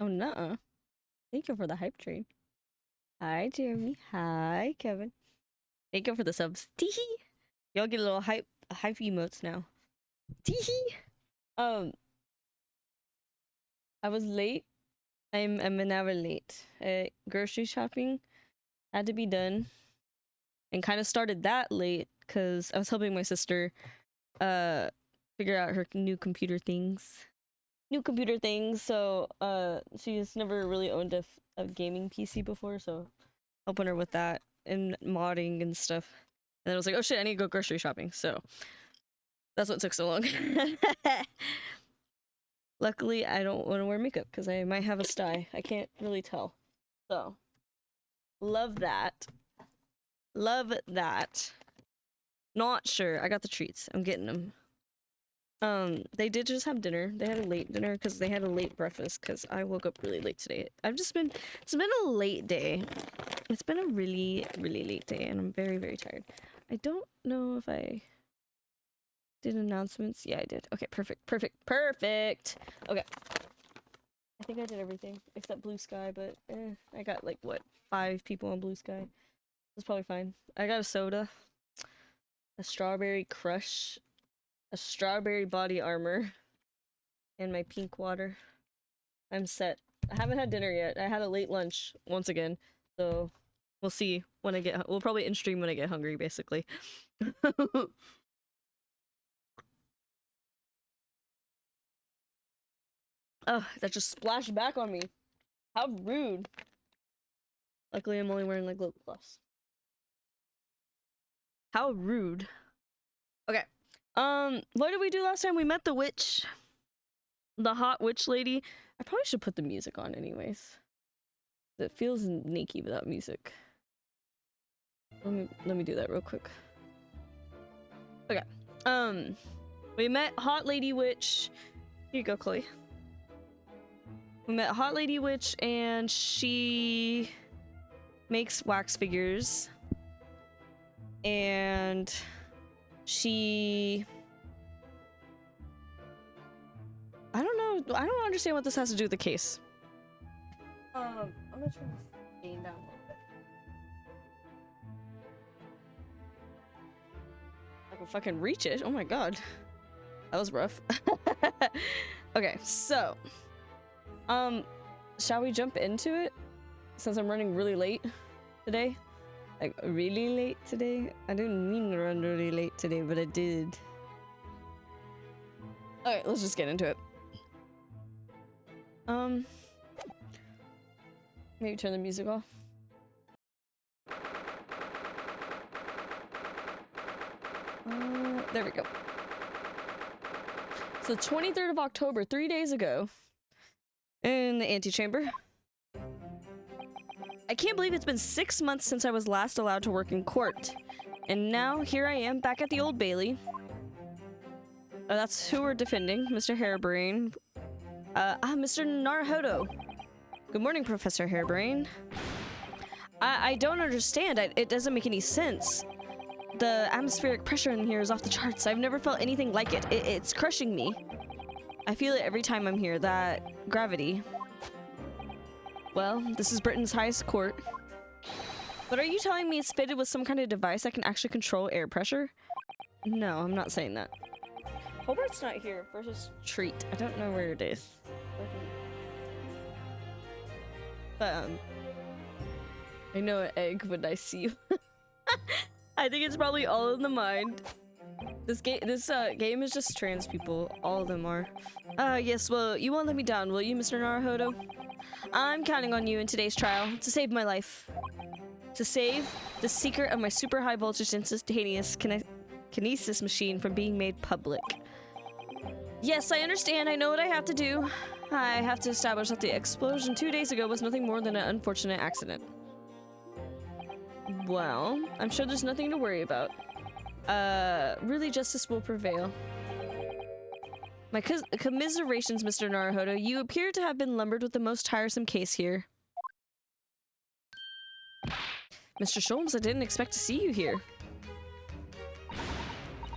Oh, no. Thank you for the hype train. Hi, Jeremy. Hi, Kevin. Thank you for the subs. Teehee. Y'all get a little hype emotes now. Teehee. I was late. I'm an hour late. Grocery shopping had to be done, and kind of started that late because I was helping my sister figure out her new computer things. So she's never really owned a gaming PC before, so helping her with that and modding and stuff. And then I was like, oh shit, I need to go grocery shopping. So that's what took so long. Luckily, I don't want to wear makeup because I might have a sty. I can't really tell. So, love that. Love that. Not sure. I got the treats. I'm getting them. They did just have dinner. They had a late dinner because they had a late breakfast because I woke up really late today. It's been a late day. It's been a really, really late day and I'm very, very tired. I don't know if I did announcements. Yeah, I did. Okay, perfect. Okay. I think I did everything except Blue Sky, but I got like, what, 5 people on Blue Sky. That's probably fine. I got a soda, a strawberry crush, a strawberry body armor, and my pink water. I'm set. I haven't had dinner yet. I had a late lunch once again, so we'll see when I get. We'll probably in stream when I get hungry, basically. Oh, that just splashed back on me. How rude. Luckily, I'm only wearing like lip gloss. How rude. Okay. What did we do last time? We met the witch. The hot witch lady. I probably should put the music on anyways. It feels naked without music. Let me do that real quick. Okay. We met Hot Lady Witch. Here you go, Chloe. We met Hot Lady Witch and she makes wax figures. And she... I don't know. I don't understand what this has to do with the case. I'm gonna turn this gain down a little bit. I can fucking reach it. Oh my god. That was rough. Okay, so shall we jump into it? Since I'm running really late today. Like, really late today? I didn't mean to run really late today, but I did. Alright, let's just get into it. Maybe turn the music off. There we go. So 23rd of October, 3 days ago, in the antechamber. I can't believe it's been 6 months since I was last allowed to work in court. And now, here I am, back at the Old Bailey. That's who we're defending, Mr. Hairbrain. Mr. Naruhodo. Good morning, Professor Hairbrain. I don't understand. It doesn't make any sense. The atmospheric pressure in here is off the charts. I've never felt anything like it. It's crushing me. I feel it every time I'm here, that gravity. Well, this is Britain's highest court. But are you telling me it's fitted with some kind of device that can actually control air pressure? No, I'm not saying that. Hobart's not here versus Treat. I don't know where it is. But, I know an egg when I see you. I think it's probably all in the mind. This game is just trans people. All of them are. Yes, well, you won't let me down, will you, Mr. Naruhodo? I'm counting on you in today's trial to save my life. To save the secret of my super high voltage instantaneous kinesis machine from being made public. Yes, I understand. I know what I have to do. I have to establish that the explosion 2 days ago was nothing more than an unfortunate accident. Well, I'm sure there's nothing to worry about. Really, justice will prevail. My commiserations, Mr. Naruhodo. You appear to have been lumbered with the most tiresome case here. Mr. Sholmes, I didn't expect to see you here.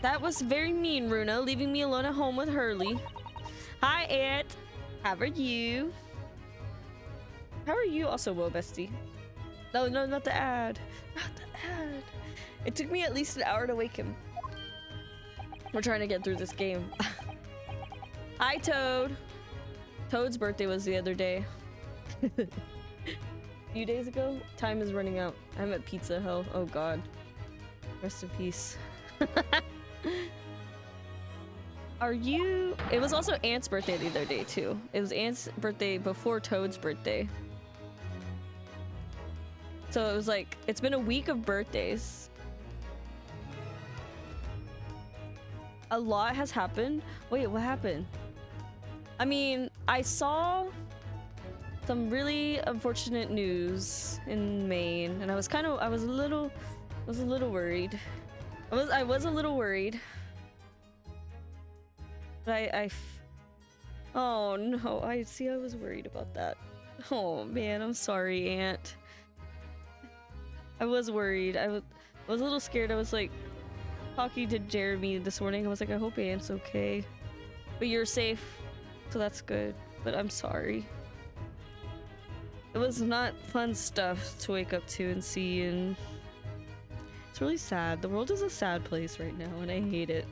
That was very mean, Runa, leaving me alone at home with Hurley. Hi, Aunt. How are you? How are you also, whoa, bestie? No, no, not the ad. Not the ad. It took me at least an hour to wake him. We're trying to get through this game. Hi, Toad. Toad's birthday was the other day. A few days ago? Time is running out. I'm at Pizza Hell. Oh god. Rest in peace. Are you... It was also Ant's birthday the other day, too. It was Ant's birthday before Toad's birthday. So it was like... It's been a week of birthdays. A lot has happened. Wait, what happened? I mean, I saw some really unfortunate news in Maine, and I was a little worried. I was a little worried. But oh no, I was worried about that. Oh man, I'm sorry, Aunt. I was worried. I was a little scared. I was like talking to Jeremy this morning. I was like, I hope Aunt's okay. But you're safe, so that's good. But I'm sorry. It was not fun stuff to wake up to and see, and it's really sad. The world is a sad place right now, and I hate it.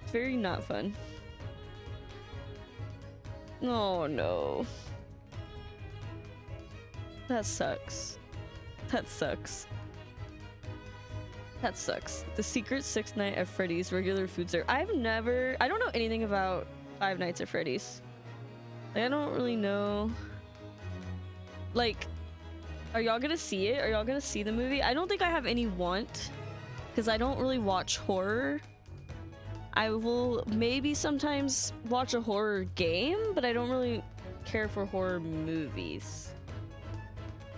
It's very not fun. Oh no. That sucks. That sucks. That sucks. The secret 6 Night at Freddy's regular food service. I don't know anything about Five Nights at Freddy's. Like, I don't really know. Like, are y'all gonna see it? Are y'all gonna see the movie? I don't think I have any want, because I don't really watch horror. I will maybe sometimes watch a horror game, but I don't really care for horror movies.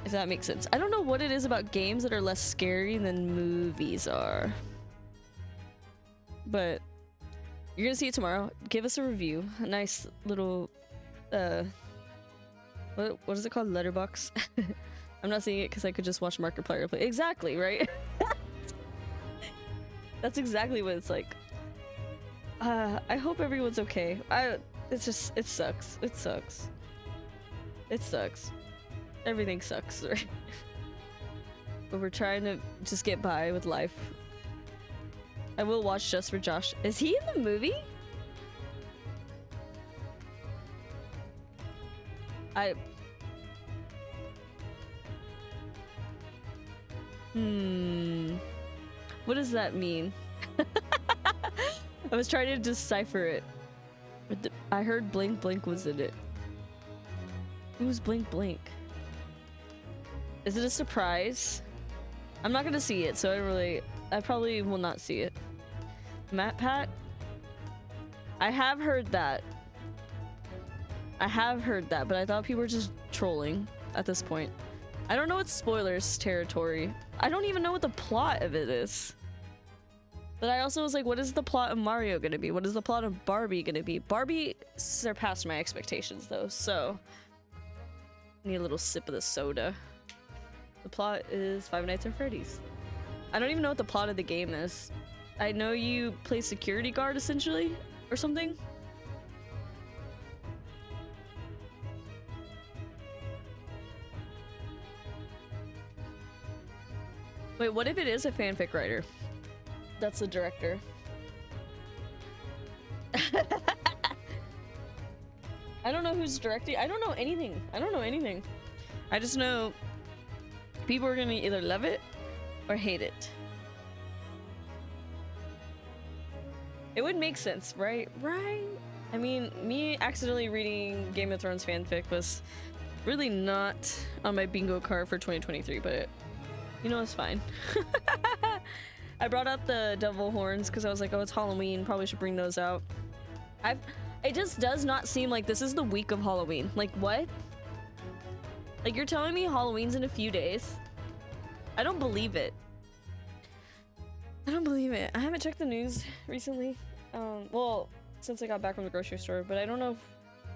If that makes sense. I don't know what it is about games that are less scary than movies are. But you're gonna see it tomorrow. Give us a review. A nice little what is it called? Letterbox. I'm not seeing it because I could just watch Markiplier play. Exactly, right? That's exactly what it's like. I hope everyone's okay. It sucks. It sucks. It sucks. Everything sucks, right? But we're trying to just get by with life. I will watch just for Josh. Is he in the movie? What does that mean? I was trying to decipher it. I heard Blink Blink was in it. Who's Blink Blink? Is it a surprise? I'm not gonna see it, so I probably will not see it. Matt Pat? I have heard that. I have heard that, but I thought people were just trolling at this point. I don't know what spoilers territory. I don't even know what the plot of it is. But I also was like, what is the plot of Mario gonna be? What is the plot of Barbie gonna be? Barbie surpassed my expectations though, so I need a little sip of the soda. The plot is Five Nights at Freddy's. I don't even know what the plot of the game is. I know you play security guard essentially, or something. Wait, what if it is a fanfic writer? That's the director. I don't know who's directing. I don't know anything. I don't know anything. I just know people are gonna either love it or hate it. It would make sense, right? Right? I mean, me accidentally reading Game of Thrones fanfic was really not on my bingo card for 2023, but you know, it's fine. I brought out the devil horns because I was like, oh, it's Halloween. Probably should bring those out. It just does not seem like this is the week of Halloween. Like, what? Like, you're telling me Halloween's in a few days? I don't believe it. I don't believe it. I haven't checked the news recently. Well, since I got back from the grocery store, but I don't know if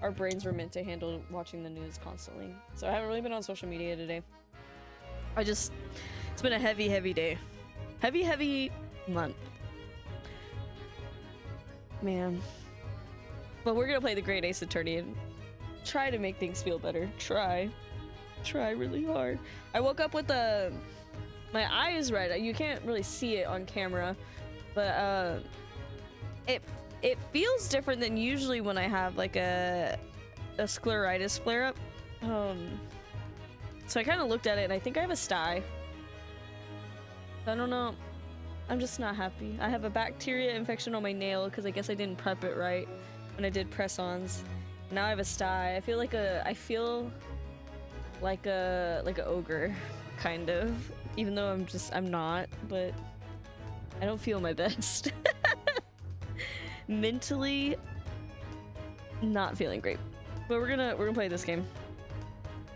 our brains were meant to handle watching the news constantly. So I haven't really been on social media today. It's been a heavy, heavy day. Heavy month. Man. But we're gonna play the Great Ace Attorney and try to make things feel better. Try. try really hard. I woke up with my eyes red. You can't really see it on camera, but it feels different than usually when I have like a scleritis flare up. So I kind of looked at it and I think I have a sty. I don't know. I'm just not happy. I have a bacteria infection on my nail because I guess I didn't prep it right when I did press-ons. Now I have a sty. I feel like a ogre, kind of. Even though I'm not, but I don't feel my best. Mentally, not feeling great. But we're gonna play this game.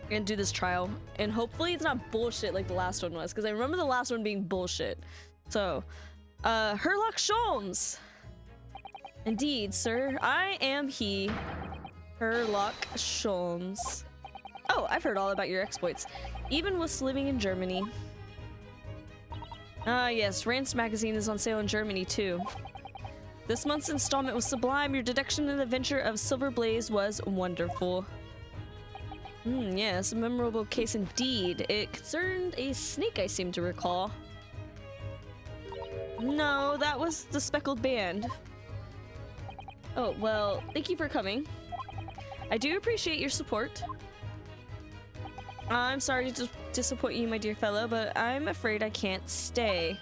We're gonna do this trial, and hopefully it's not bullshit like the last one was, because I remember the last one being bullshit. So, Herlock Sholmes. Indeed, sir. I am he, Herlock Sholmes. Oh, I've heard all about your exploits, even whilst living in Germany. Ah, yes, Rance magazine is on sale in Germany, too. This month's installment was sublime. Your deduction in the adventure of Silver Blaze was wonderful. Yes, a memorable case indeed. It concerned a snake, I seem to recall. No, that was the speckled band. Oh, well, thank you for coming. I do appreciate your support. I'm sorry to disappoint you, my dear fellow, but I'm afraid I can't stay.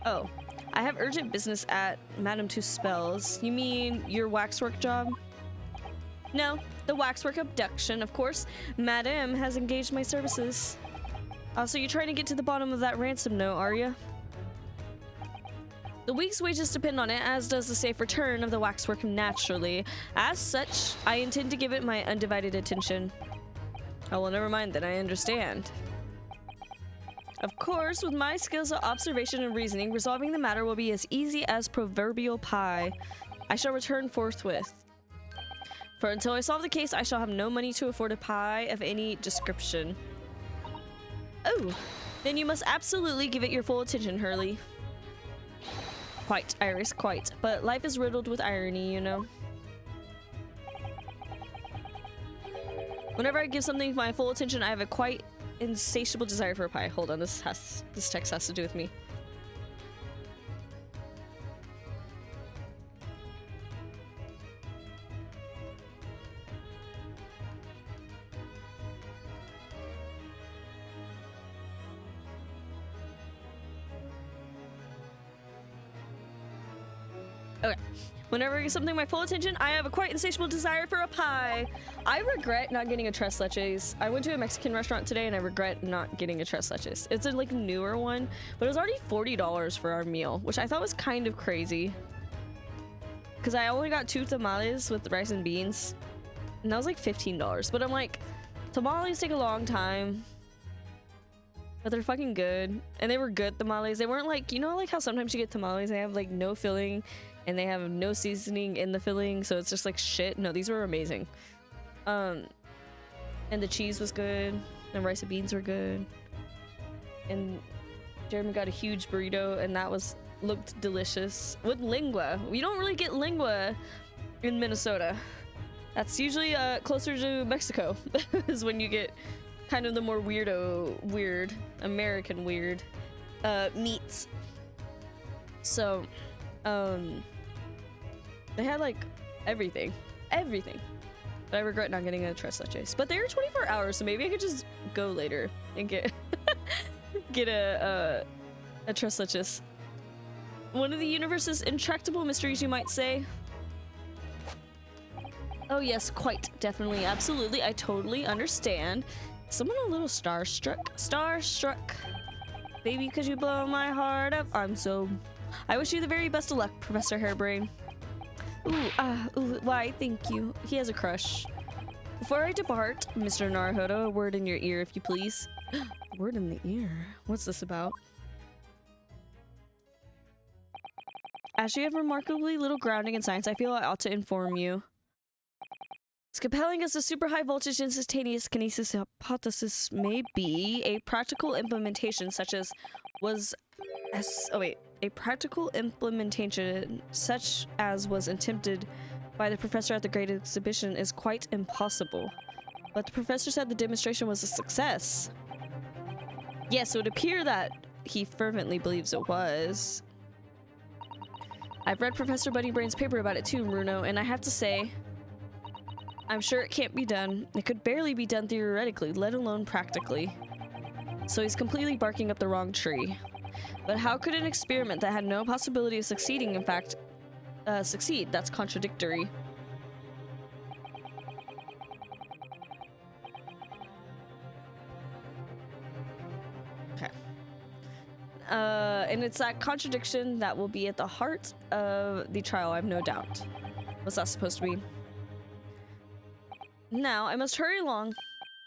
Oh, I have urgent business at Madame Two-Spells. You mean your waxwork job? No, the waxwork abduction, of course. Madame has engaged my services. So you're trying to get to the bottom of that ransom note, are you? The week's wages depend on it, as does the safe return of the waxwork naturally. As such, I intend to give it my undivided attention. Oh, well, never mind then, I understand. Of course, with my skills of observation and reasoning, resolving the matter will be as easy as proverbial pie. I shall return forthwith. For until I solve the case, I shall have no money to afford a pie of any description. Oh, then you must absolutely give it your full attention, Hurley. Quite, Iris, quite. But life is riddled with irony, you know. Whenever I give something my full attention, I have a quite insatiable desire for a pie. Hold on, this text has to do with me. Okay. Whenever I get something my full attention, I have a quite insatiable desire for a pie. I regret not getting a tres leches. I went to a Mexican restaurant today and I regret not getting a tres leches. It's a like newer one, but it was already $40 for our meal, which I thought was kind of crazy. Because I only got 2 tamales with rice and beans, and that was like $15. But I'm like, tamales take a long time, but they're fucking good. And they were good tamales. They weren't like, you know, like how sometimes you get tamales, they have like no filling and they have no seasoning in the filling, so it's just like shit. No, these were amazing. And the cheese was good, and rice and beans were good. And Jeremy got a huge burrito, and that looked delicious with lingua. We don't really get lingua in Minnesota. That's usually closer to Mexico is when you get kind of the more weird American weird meats. So they had like everything, but I regret not getting a tres leches. But they're 24 hours, so maybe I could just go later and get get a tres leches. One of the universe's intractable mysteries, you might say. Oh yes, quite, definitely, absolutely, I totally understand. Someone a little starstruck. Baby, could you blow my heart up? I wish you the very best of luck, Professor Hairbrain. Ooh, why, thank you. He has a crush. Before I depart, Mr. Naruhodo, a word in your ear, if you please. Word in the ear? What's this about? As you have remarkably little grounding in science, I feel I ought to inform you. As compelling as the super high voltage instantaneous kinesis hypothesis may be, a practical implementation such as was attempted by the professor at the Great Exhibition is quite impossible. But the professor said the demonstration was a success. Yes, it would appear that he fervently believes it was. I've read Professor Bunnybrain's paper about it too, Bruno, and I have to say, I'm sure it can't be done. It could barely be done theoretically, let alone practically. So he's completely barking up the wrong tree. But how could an experiment that had no possibility of succeeding, in fact, succeed? That's contradictory. Okay. And it's that contradiction that will be at the heart of the trial, I have no doubt. What's that supposed to be? Now, I must hurry along.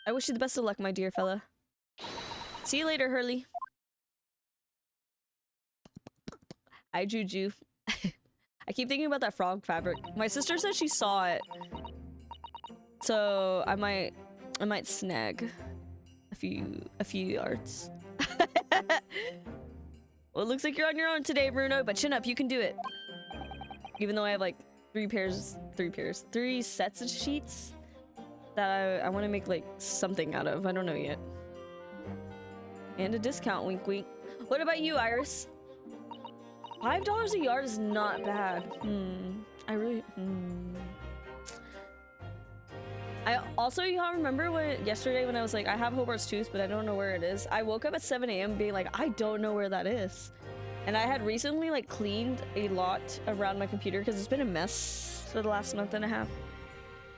I wish you the best of luck, my dear fella. See you later, Hurley. Hi, Juju. I keep thinking about that frog fabric. My sister said she saw it. So, I might snag a few yards. Well, it looks like you're on your own today, Bruno, but chin up, you can do it. Even though I have like three sets of sheets that I want to make like something out of. I don't know yet. And a discount, wink wink. What about you, Iris? $5 a yard is not bad. I also, y'all remember yesterday when I was like, I have Hobart's tooth, but I don't know where it is. I woke up at 7 a.m. being like, I don't know where that is. And I had recently like cleaned a lot around my computer because it's been a mess for the last month and a half.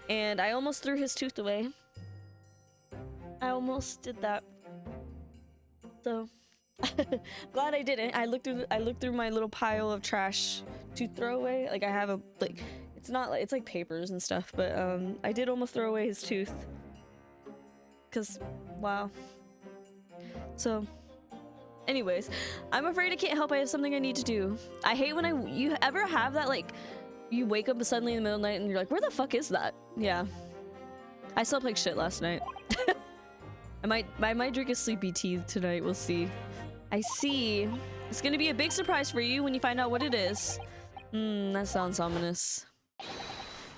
And I almost threw his tooth away. I almost did that. So glad I didn't. I looked through my little pile of trash to throw away. Like I have a like it's not like it's like papers and stuff, but I did almost throw away his tooth. Cause wow. So anyways, I'm afraid I can't help. I have something I need to do. I hate when you ever have that like you wake up suddenly in the middle of the night and you're like, where the fuck is that? Yeah. I slept like shit last night. I might drink a sleepy tea tonight, we'll see. I see. It's gonna be a big surprise for you when you find out what it is. That sounds ominous.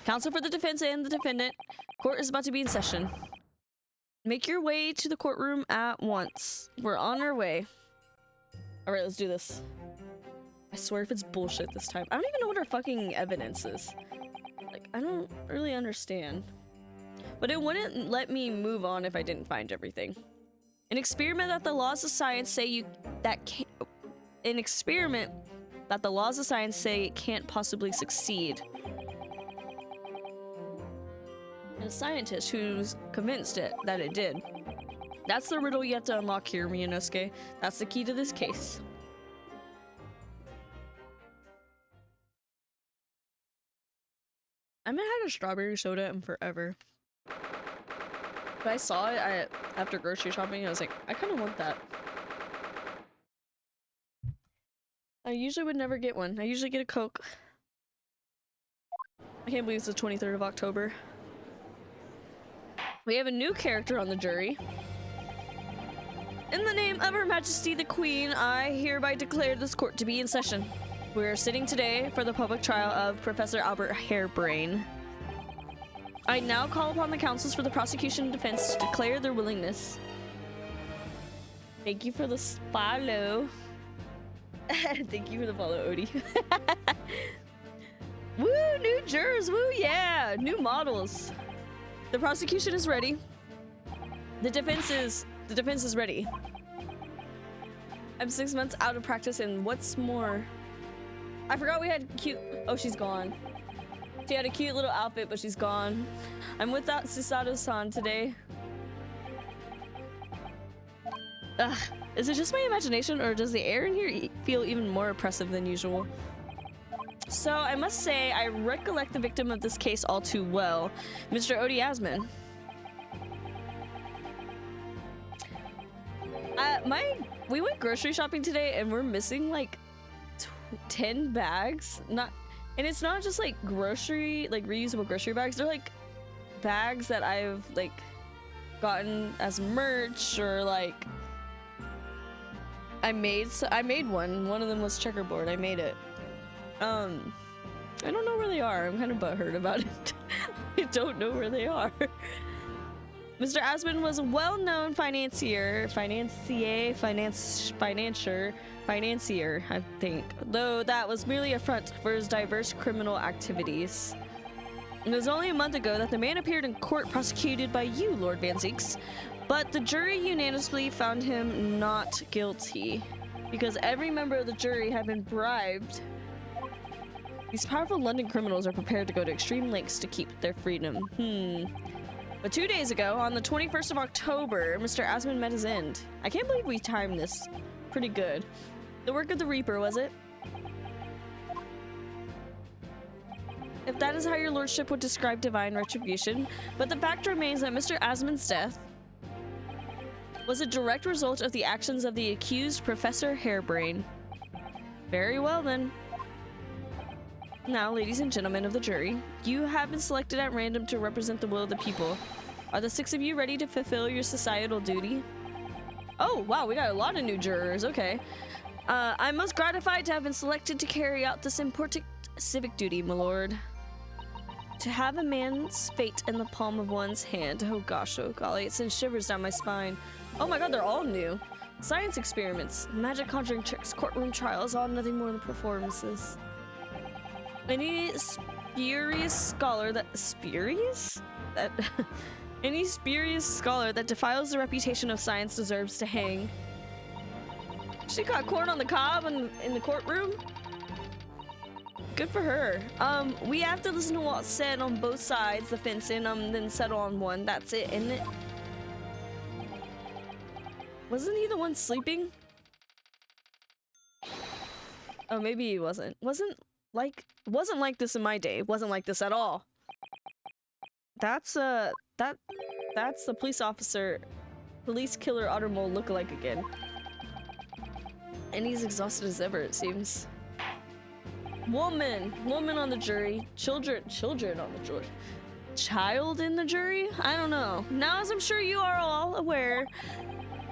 Counsel for the defense and the defendant. Court is about to be in session. Make your way to the courtroom at once. We're on our way. Alright, let's do this. I swear if it's bullshit this time. I don't even know what our fucking evidence is. Like, I don't really understand. But it wouldn't let me move on if I didn't find everything. An experiment that the laws of science say can't possibly succeed. And a scientist who's convinced that it did. That's the riddle you have to unlock here, Miyonosuke. That's the key to this case. I haven't had a strawberry soda in forever. But I saw it after grocery shopping. I was like, I kind of want that. I usually would never get one. I usually get a Coke. I can't believe it's the 23rd of October. We have a new character on the jury. In the name of Her Majesty the Queen, I hereby declare this court to be in session. We are sitting today for the public trial of Professor Albert Harebrain. I now call upon the counsels for the prosecution and defense to declare their willingness. Thank you for the follow. Thank you for the follow, Odie. Woo, new jurors, woo, yeah, new models. The prosecution is ready. The defense is ready. I'm 6 months out of practice, and what's more, I forgot we had cute. Oh, she's gone. She had a cute little outfit, but she's gone. I'm without Susato-san today. Ugh. Is it just my imagination, or does the air in here feel even more oppressive than usual? So, I must say, I recollect the victim of this case all too well, Mr. Odie Asman. We went grocery shopping today, and we're missing like 10 bags. And it's not just like reusable grocery bags. They're like bags that I've like gotten as merch, or like I made one. One of them was checkerboard. I made it. I don't know where they are. I'm kind of butthurt about it. I don't know where they are. Mr. Asman was a well-known financier, I think, though that was merely a front for his diverse criminal activities. It was only a month ago that the man appeared in court prosecuted by you, Lord Van Zieks, but the jury unanimously found him not guilty because every member of the jury had been bribed. These powerful London criminals are prepared to go to extreme lengths to keep their freedom. But 2 days ago, on the 21st of October, Mr. Asman met his end. I can't believe we timed this pretty good. The work of the Reaper, was it? If that is how your lordship would describe divine retribution, but the fact remains that Mr. Asman's death was a direct result of the actions of the accused Professor Harebrain. Very well then. Now, ladies and gentlemen of the jury, you have been selected at random to represent the will of the people. Are the 6 of you ready to fulfill your societal duty? Oh, wow, we got a lot of new jurors, okay. I'm most gratified to have been selected to carry out this important civic duty, my lord. To have a man's fate in the palm of one's hand. Oh gosh, oh golly, it sends shivers down my spine. Oh my god, they're all new. Science experiments, magic conjuring tricks, courtroom trials, all nothing more than performances. Any spurious scholar that any spurious scholar that defiles the reputation of science deserves to hang. She got corn on the cob in the courtroom. Good for her. We have to listen to what's said on both sides, the fence, and then settle on one. That's it, isn't it? Wasn't he the one sleeping? Oh, maybe he wasn't. Wasn't like this in my day. Wasn't like this at all. That's that's the police killer Otter Mole lookalike again. And he's exhausted as ever, it seems. Woman on the jury. Children on the jury. Child in the jury? I don't know. Now, as I'm sure you are all aware,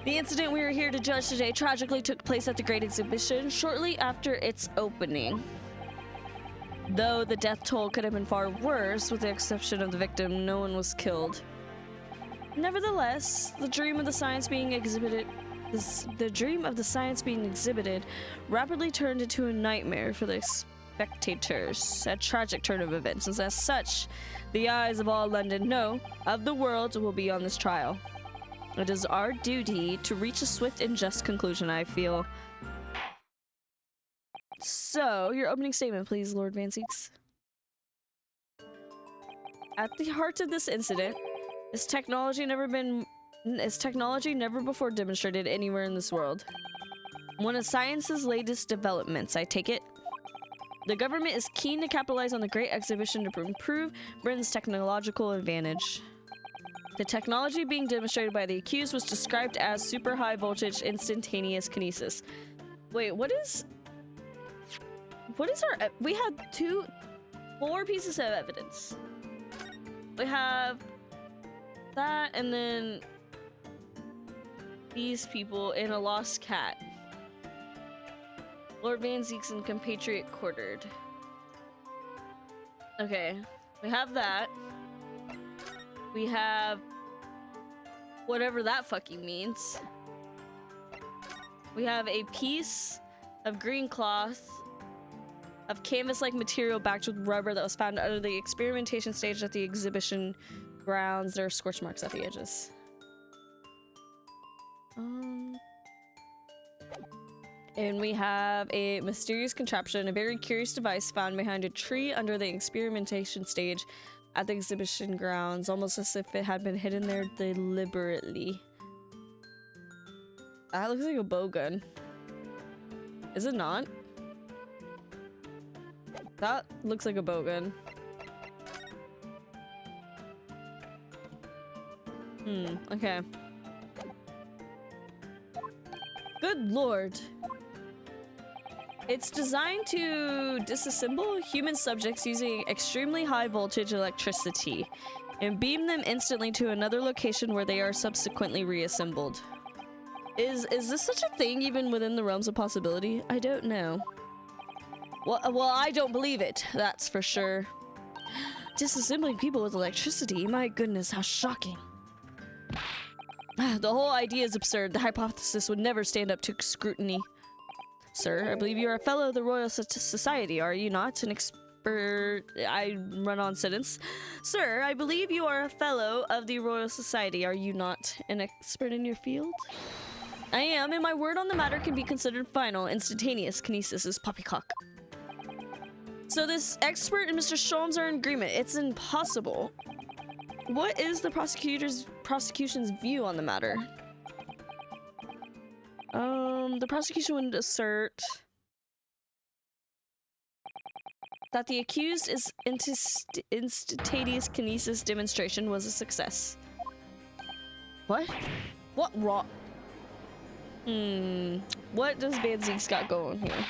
the incident we are here to judge today tragically took place at the Great Exhibition shortly after its opening. Though the death toll could have been far worse, with the exception of the victim, no one was killed. Nevertheless, the dream of the science being exhibited rapidly turned into a nightmare for the spectators. A tragic turn of events, and as such, the eyes of all London, no, of the world, will be on this trial. It is our duty to reach a swift and just conclusion, I feel. So, your opening statement, please, Lord Van Zieks. At the heart of this incident is technology never before demonstrated anywhere in this world. One of science's latest developments, I take it. The government is keen to capitalize on the Great Exhibition to improve Britain's technological advantage. The technology being demonstrated by the accused was described as super high voltage instantaneous kinesis. Wait, what is our, we had 4 pieces of evidence. We have that, and then these people in a lost cat. Lord Van Zieks and compatriot quartered. Okay, we have that. We have whatever that fucking means. We have a piece of green cloth of canvas-like material backed with rubber that was found under the experimentation stage at the exhibition grounds. There are scorch marks at the edges. And we have a mysterious contraption, a very curious device found behind a tree under the experimentation stage at the exhibition grounds, almost as if it had been hidden there deliberately. That looks like a bow gun. Is it not? That looks like a bow gun. Okay. Good lord. It's designed to disassemble human subjects using extremely high voltage electricity and beam them instantly to another location where they are subsequently reassembled. Is this such a thing even within the realms of possibility? I don't know. Well, I don't believe it, that's for sure. Disassembling people with electricity? My goodness, how shocking. The whole idea is absurd. The hypothesis would never stand up to scrutiny. Sir, I believe you are a fellow of the Royal Society, are you not? An expert... I run on sentence. Sir, I believe you are a fellow of the Royal Society, are you not? An expert in your field? I am, and my word on the matter can be considered final. Instantaneous kinesis is poppycock. So this expert and Mr. Sholmes are in agreement. It's impossible. What is the prosecution's view on the matter? The prosecution would assert that the accused's instantaneous kinesis demonstration was a success. What? What raw? What does Van Ziek's got going here?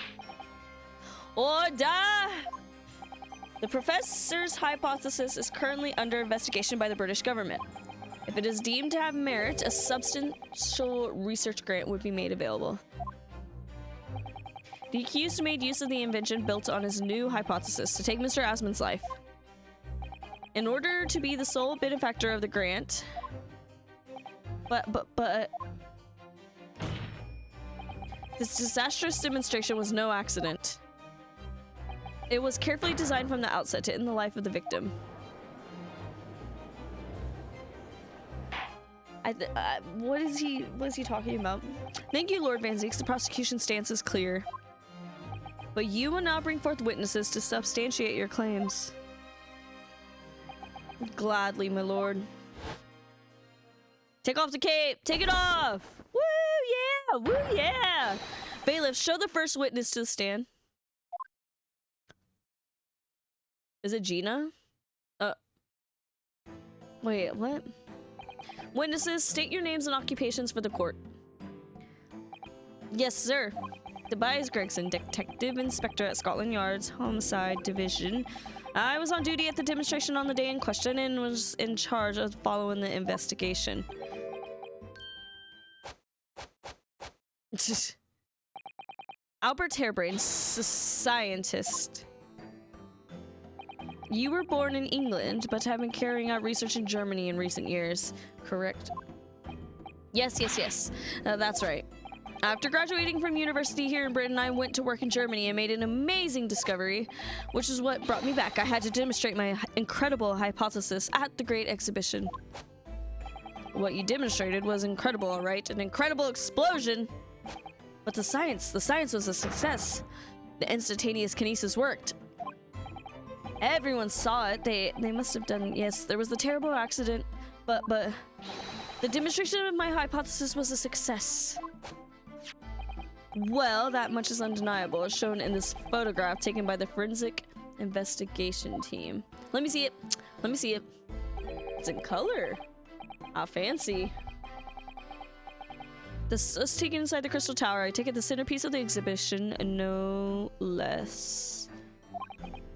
Order! The professor's hypothesis is currently under investigation by the British government. If it is deemed to have merit, a substantial research grant would be made available. The accused made use of the invention built on his new hypothesis to take Mr. Asmund's life. In order to be the sole benefactor of the grant, but this disastrous demonstration was no accident. It was carefully designed from the outset to end the life of the victim. What is he talking about? Thank you, Lord Van Zieks. The prosecution's stance is clear. But you will now bring forth witnesses to substantiate your claims. Gladly, my lord. Take off the cape! Take it off! Woo yeah! Woo yeah! Bailiff, show the first witness to the stand. Is it Gina? Wait, what? Witnesses, state your names and occupations for the court. Yes, sir. Tobias Gregson, Detective Inspector at Scotland Yard's Homicide Division. I was on duty at the demonstration on the day in question and was in charge of following the investigation. Albert Harebrain, scientist. You were born in England, but have been carrying out research in Germany in recent years, correct? Yes. That's right. After graduating from university here in Britain, I went to work in Germany and made an amazing discovery, which is what brought me back. I had to demonstrate my incredible hypothesis at the Great Exhibition. What you demonstrated was incredible, all right? An incredible explosion! But the science was a success. The instantaneous kinesis worked. Everyone saw it. They must have done, yes, there was a terrible accident, but the demonstration of my hypothesis was a success. Well, that much is undeniable, as shown in this photograph taken by the forensic investigation team. Let me see it. Let me see it. It's in color. How fancy. This was taken inside the Crystal Tower. I take it the centerpiece of the exhibition, no less.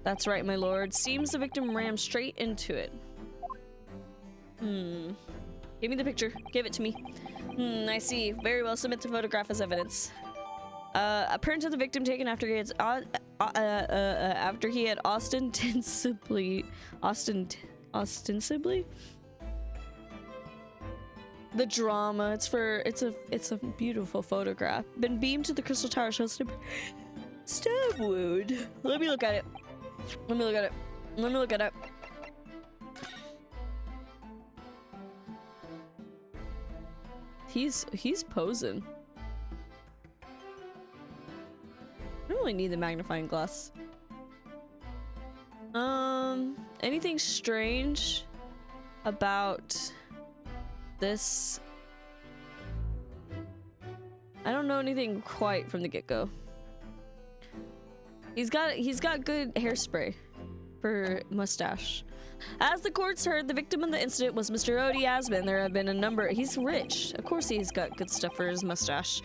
That's right, my lord. Seems the victim rammed straight into it. Give me the picture. Give it to me. I see. Very well. Submit the photograph as evidence. A print of the victim taken after he had ostensibly the drama. It's a beautiful photograph. Been beamed to the Crystal Tower. Shows a stab wound. Let me look at it. Let me look at it. Let me look at it. He's posing. I don't really need the magnifying glass. Anything strange about this? I don't know anything quite from the get-go. He's got good hairspray for mustache. As the courts heard, the victim in the incident was Mr. Odie Asmund. There have been a number. He's rich. Of course he's got good stuff for his mustache.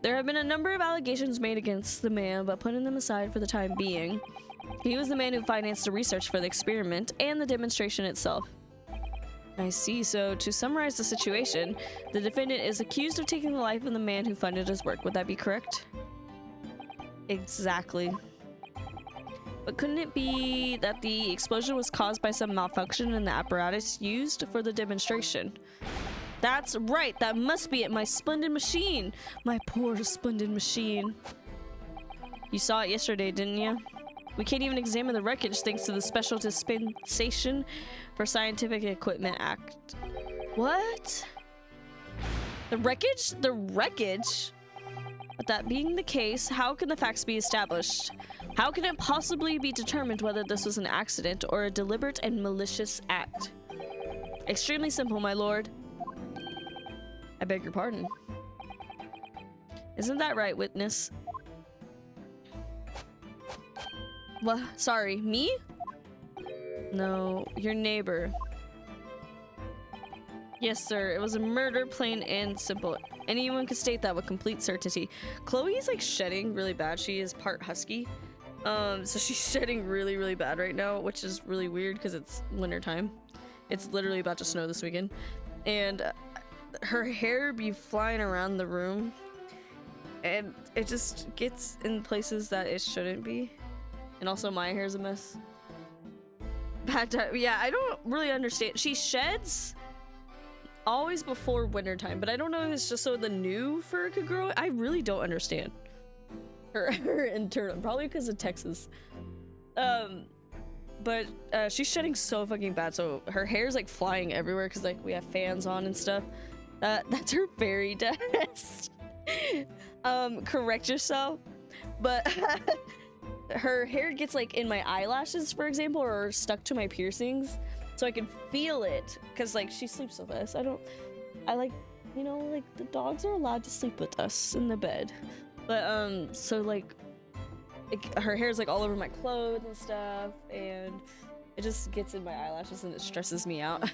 There have been a number of allegations made against the man, but putting them aside for the time being, he was the man who financed the research for the experiment and the demonstration itself. I see. So, to summarize the situation, the defendant is accused of taking the life of the man who funded his work. Would that be correct? Exactly. But couldn't it be that the explosion was caused by some malfunction in the apparatus used for the demonstration? That's right, that must be it. My splendid machine. My poor splendid machine. You saw it yesterday, didn't you? We can't even examine the wreckage thanks to the Special Dispensation for Scientific Equipment Act. What? The wreckage? The wreckage? But that being the case, how can the facts be established? How can it possibly be determined whether this was an accident or a deliberate and malicious act? Extremely simple, my lord. I beg your pardon. Isn't that right, witness? What? Sorry, me? No, your neighbor. Yes, sir. It was a murder, plain and simple. Anyone could state that with complete certainty. Chloe is like shedding really bad. She is part husky. So she's shedding really, really bad right now, which is really weird because it's winter time. It's literally about to snow this weekend. And her hair be flying around the room. And it just gets in places that it shouldn't be. And also my hair's a mess. Bad time. Yeah, I don't really understand. She sheds always before wintertime, but I don't know if it's just so the new fur could grow. I really don't understand her internal, probably because of Texas. But she's shedding so fucking bad, so her hair's like flying everywhere because like we have fans on and stuff. That's her fairy dust. Correct yourself. But her hair gets like in my eyelashes, for example, or stuck to my piercings. So I can feel it, because like she sleeps with us. I like, you know, like the dogs are allowed to sleep with us in the bed. But so like her hair's like all over my clothes and stuff, and it just gets in my eyelashes and it stresses me out.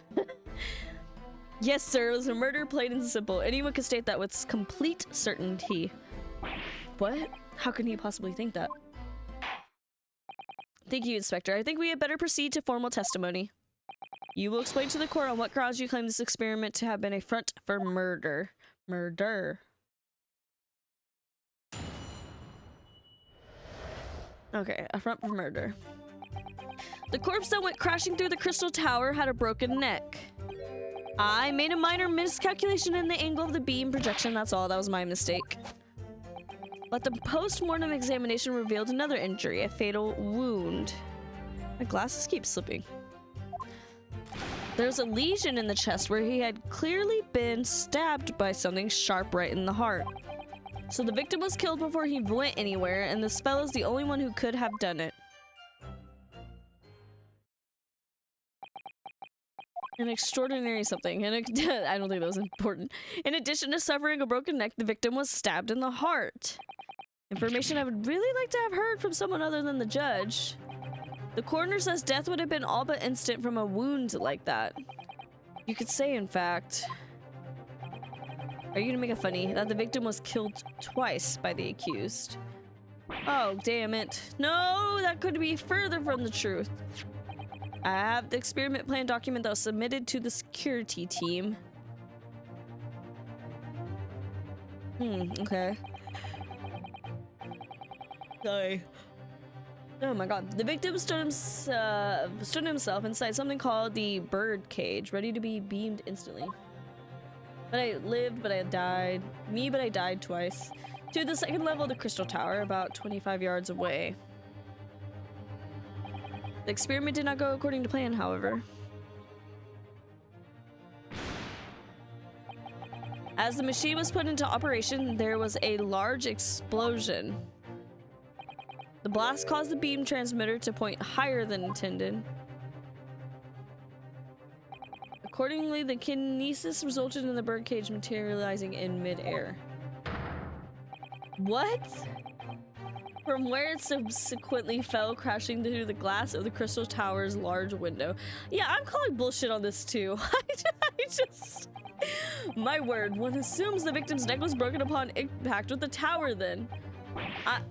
Yes, sir, it was a murder, plain and simple. Anyone could state that with complete certainty. What? How can he possibly think that? Thank you, Inspector. I think we had better proceed to formal testimony. You will explain to the court on what grounds you claim this experiment to have been a front for murder. Murder. Okay, a front for murder. The corpse that went crashing through the crystal tower had a broken neck. I made a minor miscalculation in the angle of the beam projection, that's all. That was my mistake. But the post-mortem examination revealed another injury, a fatal wound. My glasses keep slipping. There's a lesion in the chest where he had clearly been stabbed by something sharp right in the heart. So the victim was killed before he went anywhere, and this fellow's the only one who could have done it. An extraordinary something, and I don't think that was important. In addition to suffering a broken neck, the victim was stabbed in the heart. Information I would really like to have heard from someone other than the judge. The coroner says death would have been all but instant from a wound like that. You could say, in fact... Are you gonna make it funny that the victim was killed twice by the accused? Oh, damn it. No, that could be further from the truth. I have the experiment plan document that was submitted to the security team. Okay. Sorry. Oh my god. The victim stood himself inside something called the bird cage, ready to be beamed instantly. But I lived, but I died. Me, but I died twice. To the second level of the crystal tower, about 25 yards away. The experiment did not go according to plan, however. As the machine was put into operation, there was a large explosion. The blast caused the beam transmitter to point higher than intended. Accordingly, the kinesis resulted in the birdcage materializing in midair. What? From where it subsequently fell crashing through the glass of the crystal tower's large window. Yeah, I'm calling bullshit on this too. I just... My word, one assumes the victim's neck was broken upon impact with the tower then.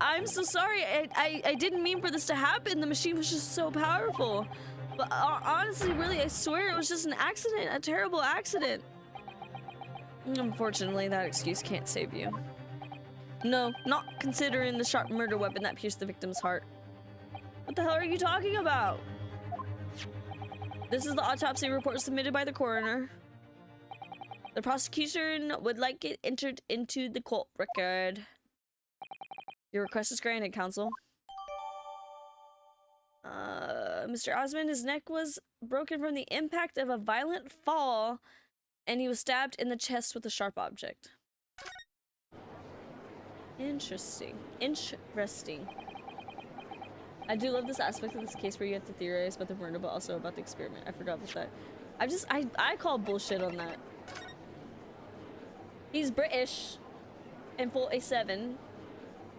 I'm so sorry. I didn't mean for this to happen. The machine was just so powerful. But honestly, really, I swear it was just an accident. A terrible accident. Unfortunately, that excuse can't save you. No, not considering the sharp murder weapon that pierced the victim's heart. What the hell are you talking about? This is the autopsy report submitted by the coroner. The prosecution would like it entered into the court record. Your request is granted, counsel. Mr. Osmond, his neck was broken from the impact of a violent fall, and he was stabbed in the chest with a sharp object. Interesting. Interesting. I do love this aspect of this case where you have to theorize about the murder, but also about the experiment. I forgot about that. I call bullshit on that. He's British and 47.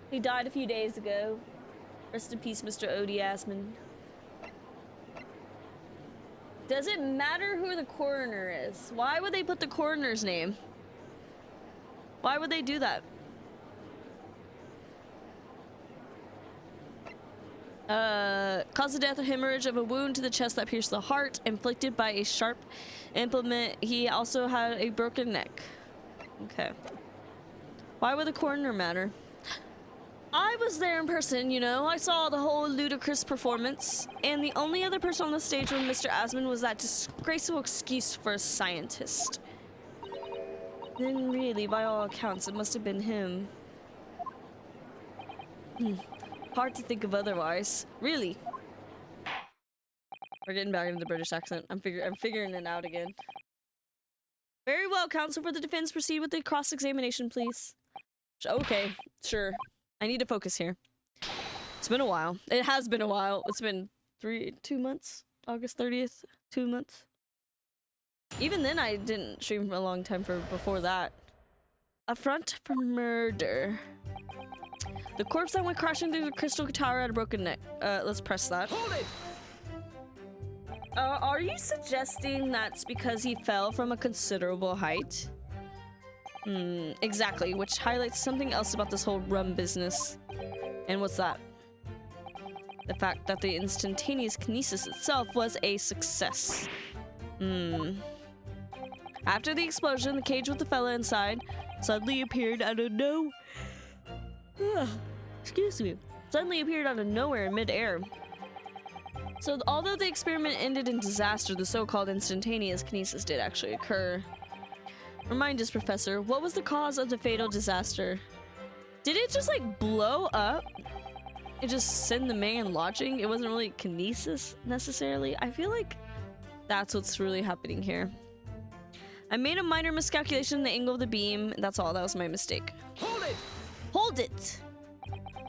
He died a few days ago. Rest in peace, Mr. Odie Asman. Does it matter who the coroner is? Why would they put the coroner's name? Why would they do that? Cause of death, a hemorrhage of a wound to the chest that pierced the heart, inflicted by a sharp implement. He also had a broken neck. Okay. Why would the coroner matter? I was there in person, you know. I saw the whole ludicrous performance, and the only other person on the stage with Mr. Asman was that disgraceful excuse for a scientist. Then really, by all accounts, it must have been him. Hard to think of otherwise. Really. We're getting back into the British accent. I'm figuring it out again. Very well, counsel for the defense. Proceed with the cross-examination, please. Okay, sure. I need to focus here. It's been a while. It has been a while. It's been 2 months. August 30th, 2 months. Even then, I didn't stream for a long time before that. Affront for murder. The corpse that went crashing through the crystal tower had a broken neck. Let's press that. Hold it! Are you suggesting that's because he fell from a considerable height? Exactly, which highlights something else about this whole rum business. And what's that? The fact that the instantaneous kinesis itself was a success. After the explosion, the cage with the fella inside suddenly appeared out of Suddenly appeared out of nowhere in midair. So although the experiment ended in disaster, the so-called instantaneous kinesis did actually occur. Remind us, Professor, what was the cause of the fatal disaster? Did it just like blow up? It just send the man launching? It wasn't really kinesis necessarily. I feel like that's what's really happening here. I made a minor miscalculation in the angle of the beam. That's all. That was my mistake. Hold it! Hold it!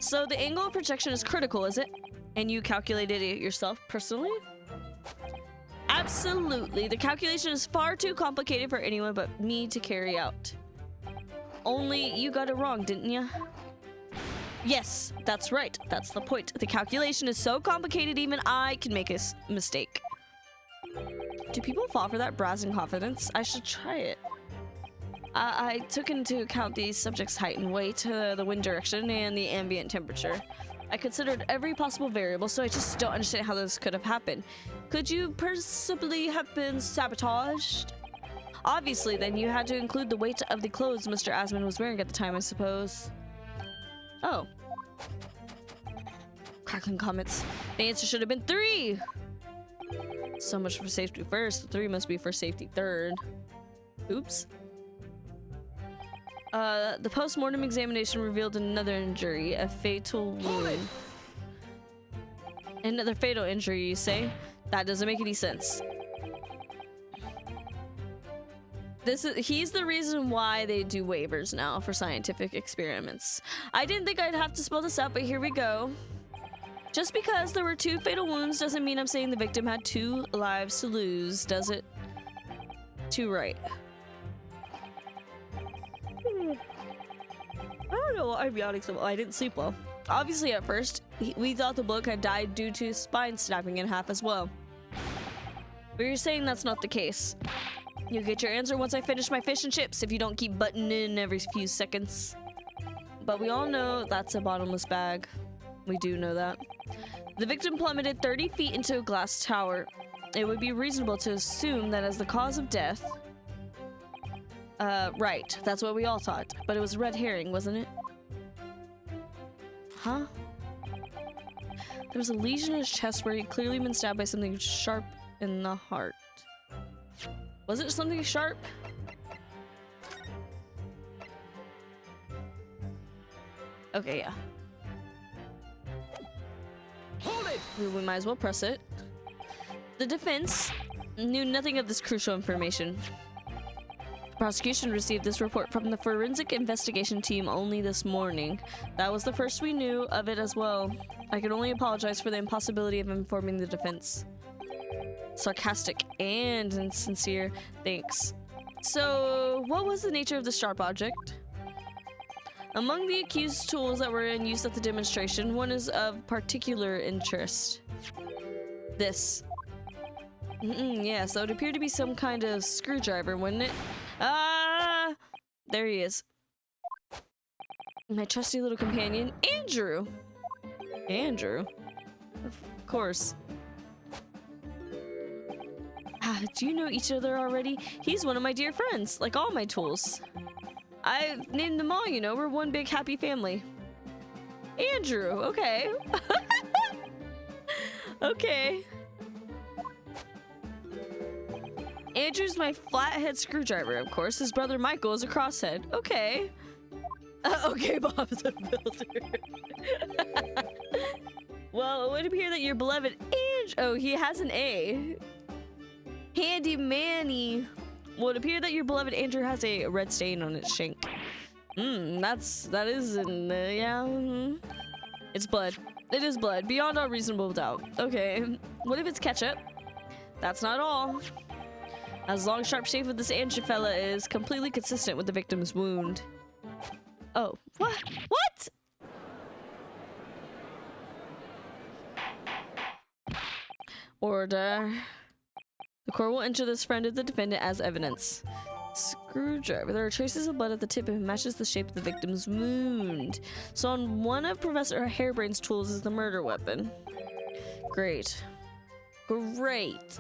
So the angle of projection is critical, is it? And you calculated it yourself personally? Absolutely. The calculation is far too complicated for anyone but me to carry out. Only you got it wrong, didn't you? Yes, that's right. That's the point. The calculation is so complicated even I can make a mistake. Do people fall for that brazen confidence? I should try it. I took into account the subject's height and weight, the wind direction, and the ambient temperature. I considered every possible variable, so I just don't understand how this could have happened. Could you possibly have been sabotaged? Obviously, then you had to include the weight of the clothes Mr. Asman was wearing at the time, I suppose. Oh. Crackling comments. The answer should have been 3! So much for safety first. 3 must be for safety third. Oops. The post-mortem examination revealed another injury, a fatal wound. Another fatal injury, you say? That doesn't make any sense. He's the reason why they do waivers now for scientific experiments. I didn't think I'd have to spell this out, but here we go. Just because there were 2 fatal wounds doesn't mean I'm saying the victim had 2 lives to lose, does it? 2 right. I don't know why I'm yawning so well. I didn't sleep well. Obviously, at first, we thought the bloke had died due to spine snapping in half as well. But you're saying that's not the case. You'll get your answer once I finish my fish and chips if you don't keep butting in every few seconds. But we all know that's a bottomless bag. We do know that. The victim plummeted 30 feet into a glass tower. It would be reasonable to assume that as the cause of death... right. That's what we all thought. But it was a red herring, wasn't it? Huh? There was a lesion in his chest where he'd clearly been stabbed by something sharp in the heart. Was it something sharp? Okay, yeah. Hold it! We might as well press it. The defense knew nothing of this crucial information. The prosecution received this report from the forensic investigation team only this morning. That was the first we knew of it as well. I can only apologize for the impossibility of informing the defense. Sarcastic and insincere thanks. So, what was the nature of the sharp object? Among the accused tools that were in use at the demonstration, one is of particular interest. This. Yeah, so it appeared to be some kind of screwdriver, wouldn't it? Ah! There he is. My trusty little companion, Andrew. Andrew? Of course. Do you know each other already? He's one of my dear friends, like all my tools. I've named them all, you know, we're one big happy family. Andrew, okay. Okay. Andrew's my flathead screwdriver, of course. His brother Michael is a crosshead. Okay. Okay, Bob's a builder. Well, it would appear that your beloved Andrew... Oh, he has an A. Handy Manny. Well, it appear that your beloved Andrew has a red stain on its shank. That is yeah. It's blood. It is blood, beyond all reasonable doubt. Okay, what if it's ketchup? That's not all. As long sharp shape of this Andrew fella is completely consistent with the victim's wound. Oh, what? What? Order. The court will enter this friend of the defendant as evidence. Screwdriver. There are traces of blood at the tip and it matches the shape of the victim's wound. So on one of Professor Hairbrain's tools is the murder weapon. Great. Great.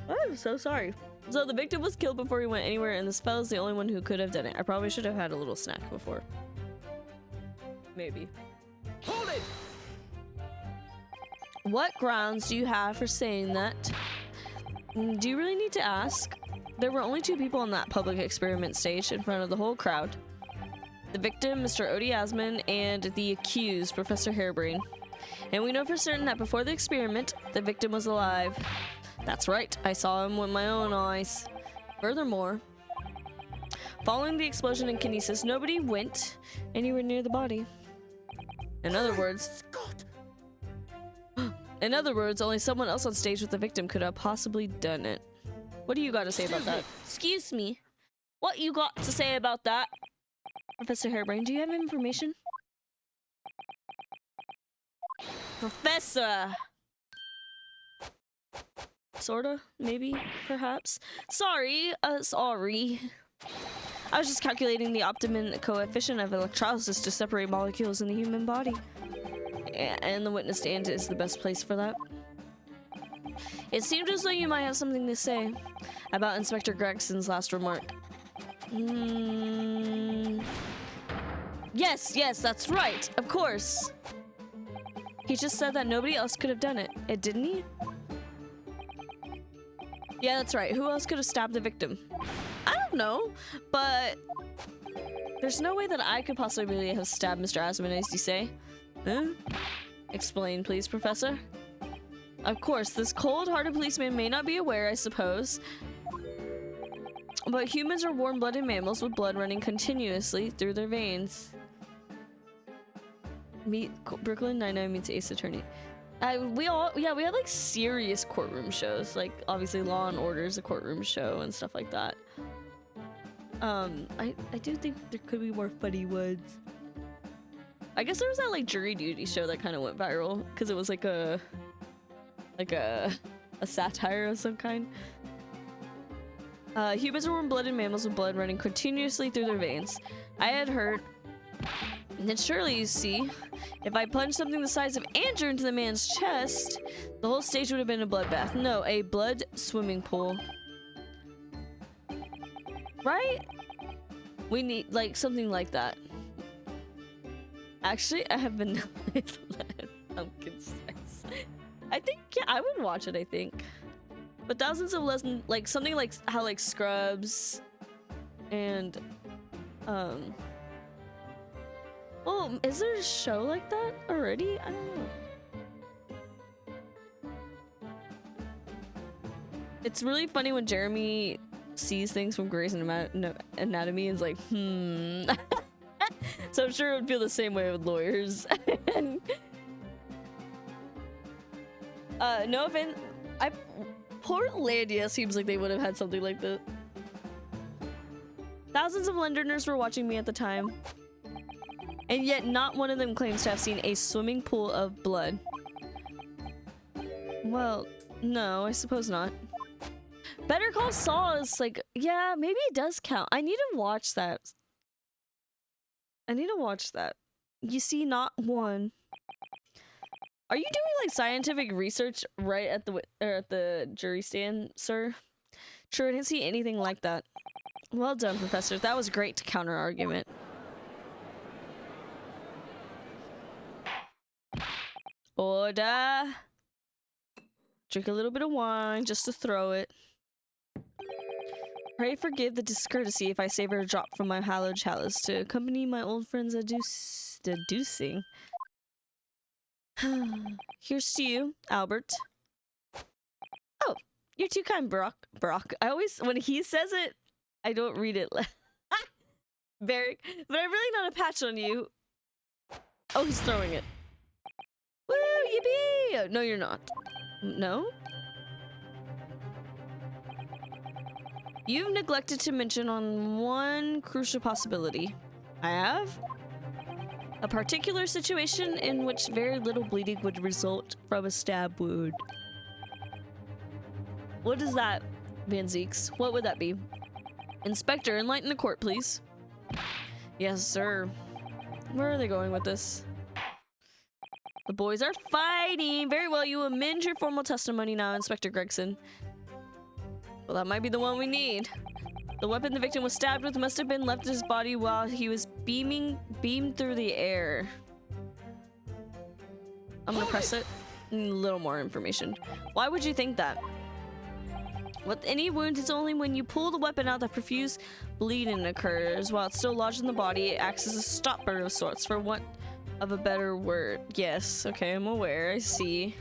I'm so sorry. So the victim was killed before he went anywhere and this fella's the only one who could have done it. I probably should have had a little snack before. Maybe. Hold it! What grounds do you have for saying that? Do you really need to ask? There were only 2 people on that public experiment stage in front of the whole crowd. The victim, Mr. Odie Asman, and the accused, Professor Hairbrain. And we know for certain that before the experiment, the victim was alive. That's right, I saw him with my own eyes. Furthermore, following the explosion in Kinesis, nobody went anywhere near the body. In other words, only someone else on stage with the victim could have possibly done it. What do you got to say about that? Excuse me. What you got to say about that? Professor Hairbrain, do you have information? Professor! Sorta, maybe, perhaps. Sorry. I was just calculating the optimum coefficient of electrolysis to separate molecules in the human body. And the witness stand is the best place for that. It seemed as though you might have something to say about Inspector Gregson's last remark. Yes, that's right. Of course. He just said that nobody else could have done it. Didn't he? Yeah, that's right. Who else could have stabbed the victim? I don't know, but there's no way that I could possibly have stabbed Mr. Asman, as you say. Huh? Explain, please, Professor. Of course, this cold-hearted policeman may not be aware, I suppose, but humans are warm-blooded mammals with blood running continuously through their veins. Meet Brooklyn Nine-Nine meets Ace Attorney. We had like serious courtroom shows, like obviously Law and Order is a courtroom show and stuff like that. I do think there could be more funny ones. I guess there was that like jury duty show that kind of went viral because it was like a satire of some kind. Humans are warm-blooded mammals with blood running continuously through their veins. I had heard. Then surely, you see, if I plunged something the size of Andrew into the man's chest, the whole stage would have been a bloodbath. No, a blood swimming pool. Right? We need, like, something like that. Actually, I have been pumpkin spice. I think, yeah, I would watch it, I think. But thousands of lessons, like, something like how, like, Scrubs and... Well, is there a show like that already? I don't know. It's really funny when Jeremy sees things from Grey's Anatomy and is like, So I'm sure it would feel the same way with lawyers. No offense. Portlandia seems like they would have had something like that. Thousands of Londoners were watching me at the time. And yet not one of them claims to have seen a swimming pool of blood. Well, no, I suppose not. Better Call Saul is like, yeah, maybe it does count. I need to watch that. I need to watch that. You see, not one. Are you doing like scientific research right at the jury stand, sir? Sure, I didn't see anything like that. Well done, Professor. That was great to counter argument. Order. Drink a little bit of wine just to throw it. Pray forgive the discourtesy if I savor a drop from my hallowed chalice to accompany my old friend's deducing. Here's to you, Albert. Oh, you're too kind, Brock. I always, when he says it, I don't read it. Barrick, but I'm really not a patch on you. Oh, he's throwing it. Woo, yippee! No, you're not. No? You've neglected to mention on one crucial possibility. I have? A particular situation in which very little bleeding would result from a stab wound. What is that, Van Zeeks? What would that be? Inspector, enlighten the court, please. Yes, sir. Where are they going with this? The boys are fighting! Very well, you amend your formal testimony now, Inspector Gregson. Well, that might be the one we need. The weapon the victim was stabbed with must have been left in his body while he was beamed through the air. I'm gonna press it. Need a little more information. Why would you think that? With any wound, it's only when you pull the weapon out that profuse bleeding occurs. While it's still lodged in the body, it acts as a stopper of sorts, for want of a better word. Yes, okay, I'm aware, I see.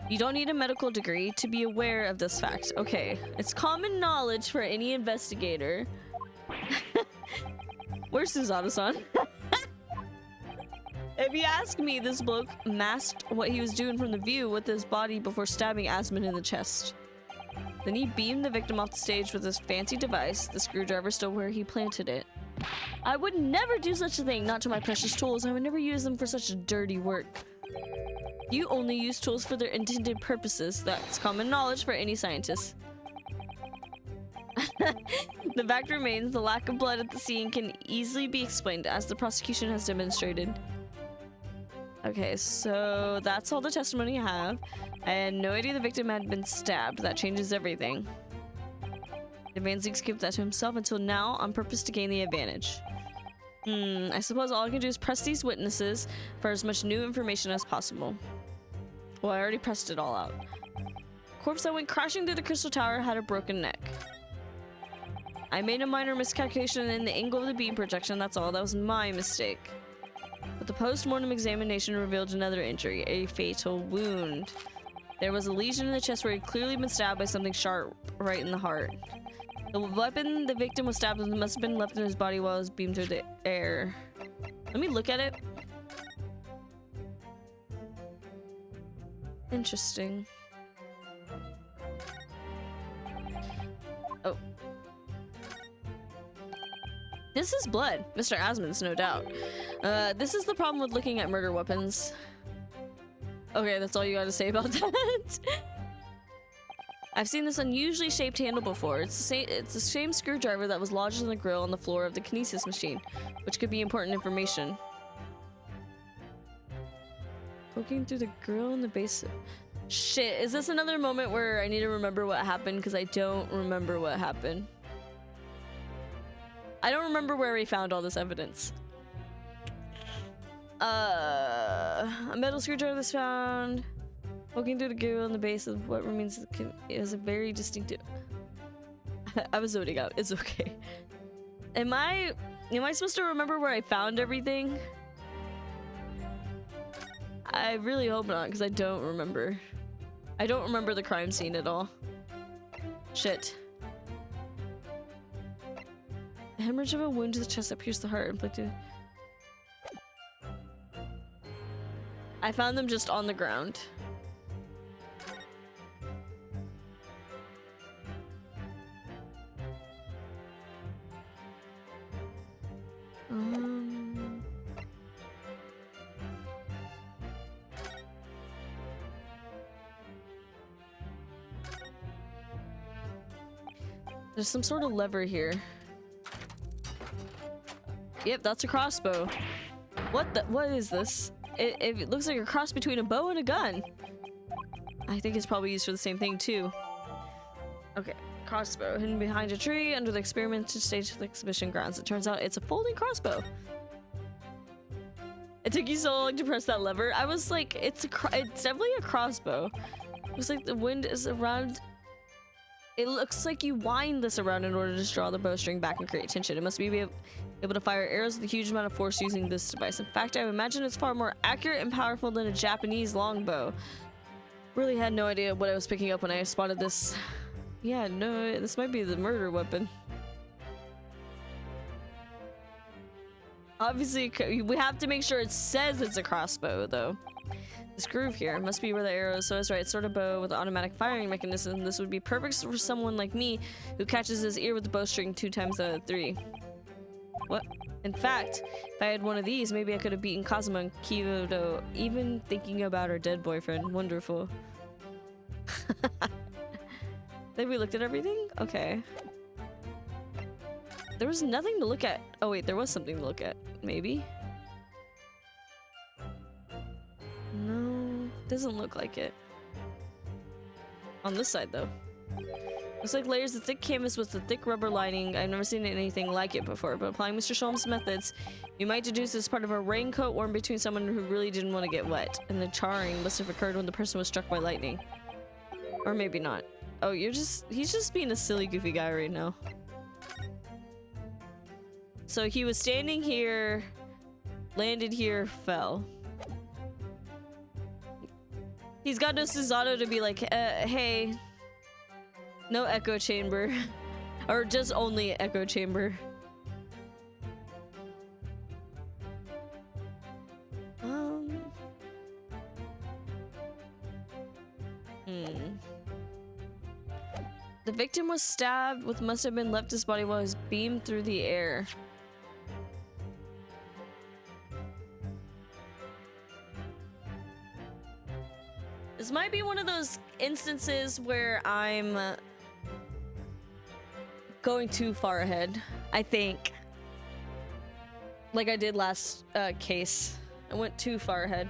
You don't need a medical degree to be aware of this fact. Okay, it's common knowledge for any investigator. Where's Susanna-san? If you ask me, this bloke masked what he was doing from the view with his body before stabbing Asmund in the chest. Then he beamed the victim off the stage with his fancy device, the screwdriver still where he planted it. I would never do such a thing, not to my precious tools. I would never use them for such dirty work. You only use tools for their intended purposes. That's common knowledge for any scientist. The fact remains, the lack of blood at the scene can easily be explained, as the prosecution has demonstrated. Okay, so that's all the testimony I have. I had no idea the victim had been stabbed. That changes everything. The Van Zeeks kept that to himself until now on purpose to gain the advantage. I suppose all I can do is press these witnesses for as much new information as possible. Well, I already pressed it all out. Corpse that went crashing through the crystal tower had a broken neck. I made a minor miscalculation in the angle of the beam projection, that's all. That was my mistake. But the post-mortem examination revealed another injury, a fatal wound. There was a lesion in the chest where he'd clearly been stabbed by something sharp right in the heart. The weapon the victim was stabbed with must have been left in his body while it was beamed through the air. Let me look at it. Interesting. Oh. This is blood. Mr. Asmund's, no doubt. This is the problem with looking at murder weapons. Okay, that's all you gotta say about that. I've seen this unusually shaped handle before. It's the same screwdriver that was lodged in the grill on the floor of the kinesis machine, which could be important information. Poking through the grill in the base. Shit, is this another moment where I need to remember what happened? Because I don't remember what happened. I don't remember where he found all this evidence. A metal screwdriver was found. Poking through the grill in the base of what remains is a very distinctive. I was zoning out. It's okay. Am I Am I supposed to remember where I found everything? I really hope not, because I don't remember. I don't remember the crime scene at all. Shit. A hemorrhage of a wound to the chest that pierced the heart inflicted. I found them just on the ground. There's some sort of lever here. Yep, that's a crossbow. What is this? It looks like a cross between a bow and a gun. I think it's probably used for the same thing too. Okay, crossbow hidden behind a tree under the experimental stage of the exhibition grounds. It turns out it's a folding crossbow. It took you so long to press that lever. I was like, it's definitely a crossbow. It was like the wind is around. It looks like you wind this around in order to draw the bowstring back and create tension. It must be able to fire arrows with a huge amount of force using this device. In fact, I imagine it's far more accurate and powerful than a Japanese longbow. Really had no idea what I was picking up when I spotted this. Yeah, no, this might be the murder weapon. Obviously, we have to make sure it says it's a crossbow, though. This groove here must be where the arrow is, so it's right. It's sort of bow with an automatic firing mechanism. This would be perfect for someone like me who catches his ear with the bowstring 2 times out of 3. What? In fact, if I had one of these, maybe I could have beaten Kazuma and Kyoto, even thinking about her dead boyfriend. Wonderful. Then we looked at everything? Okay. There was nothing to look at. Oh wait, there was something to look at. Maybe? No, doesn't look like it. On this side though. Looks like layers of thick canvas with a thick rubber lining. I've never seen anything like it before, but applying Mr. Sholmes' methods, you might deduce this part of a raincoat worn between someone who really didn't want to get wet, and the charring must have occurred when the person was struck by lightning. Or maybe not. Oh, he's just being a silly, goofy guy right now. So he was standing here, landed here, fell. He's got no Suzato to be like, hey, no echo chamber. Or just only echo chamber. The victim was stabbed with must have been left his body while he was beamed through the air. This might be one of those instances where I'm going too far ahead, I think. Like I did last case. I went too far ahead.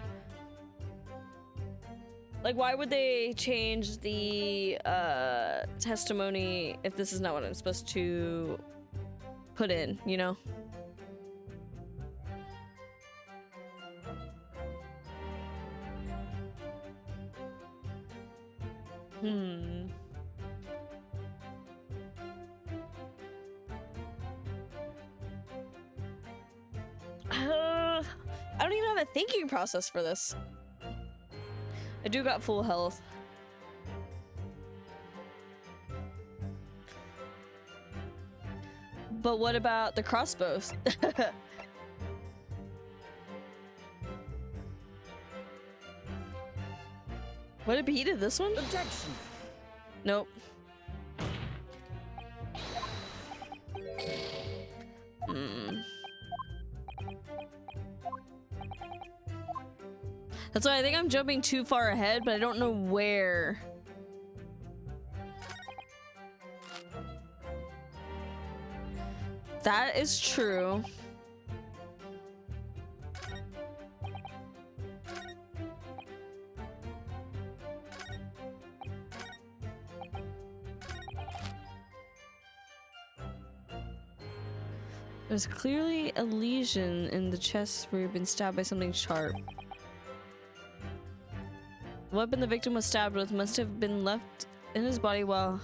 Like, why would they change the testimony if this is not what I'm supposed to put in, you know? I don't even have a thinking process for this. I do got full health. But what about the crossbows? Would it be heated this one? Objection. Nope. That's why I think I'm jumping too far ahead, but I don't know where. That is true. There's clearly a lesion in the chest where you've been stabbed by something sharp. The weapon the victim was stabbed with must have been left in his body while...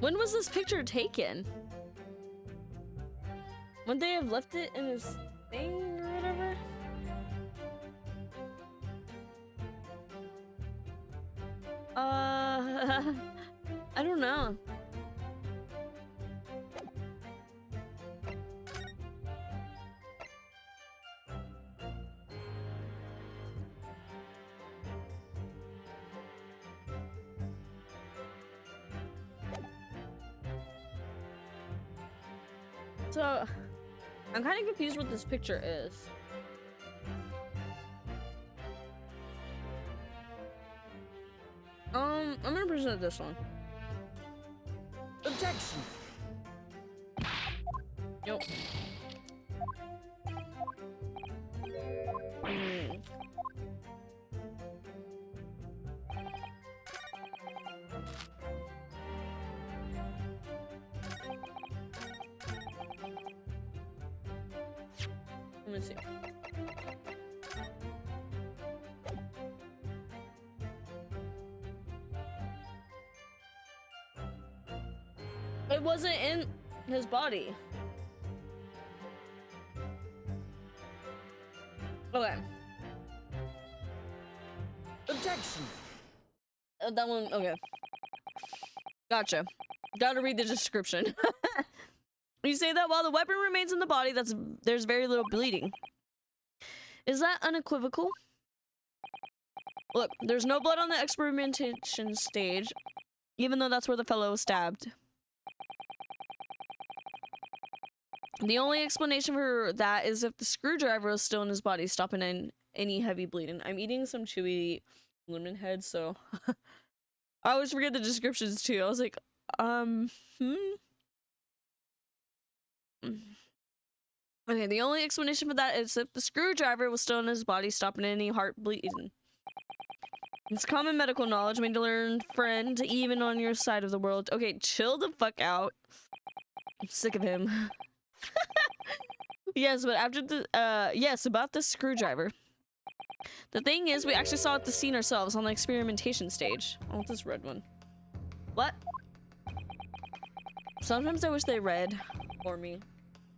When was this picture taken? Would they have left it in his thing or whatever? I don't know. So, I'm kind of confused what this picture is. I'm gonna present this one. Objection. Nope. Let me see. It wasn't in his body. Okay. Objection. That one, okay. Gotcha. Gotta read the description. You say that while the weapon remains in the body, there's very little bleeding. Is that unequivocal? Look, there's no blood on the experimentation stage, even though that's where the fellow was stabbed. The only explanation for that is if the screwdriver was still in his body, stopping any heavy bleeding. I'm eating some chewy lemon head, so I always forget the descriptions too. I was like, Okay, the only explanation for that is if the screwdriver was still in his body, stopping any heart bleeding. It's common medical knowledge made to learn, friend, even on your side of the world. Okay, chill the fuck out. I'm sick of him. Yes, but after the, yes, about the screwdriver. The thing is, we actually saw at the scene ourselves on the experimentation stage. I want this red one. What? Sometimes I wish they read for me.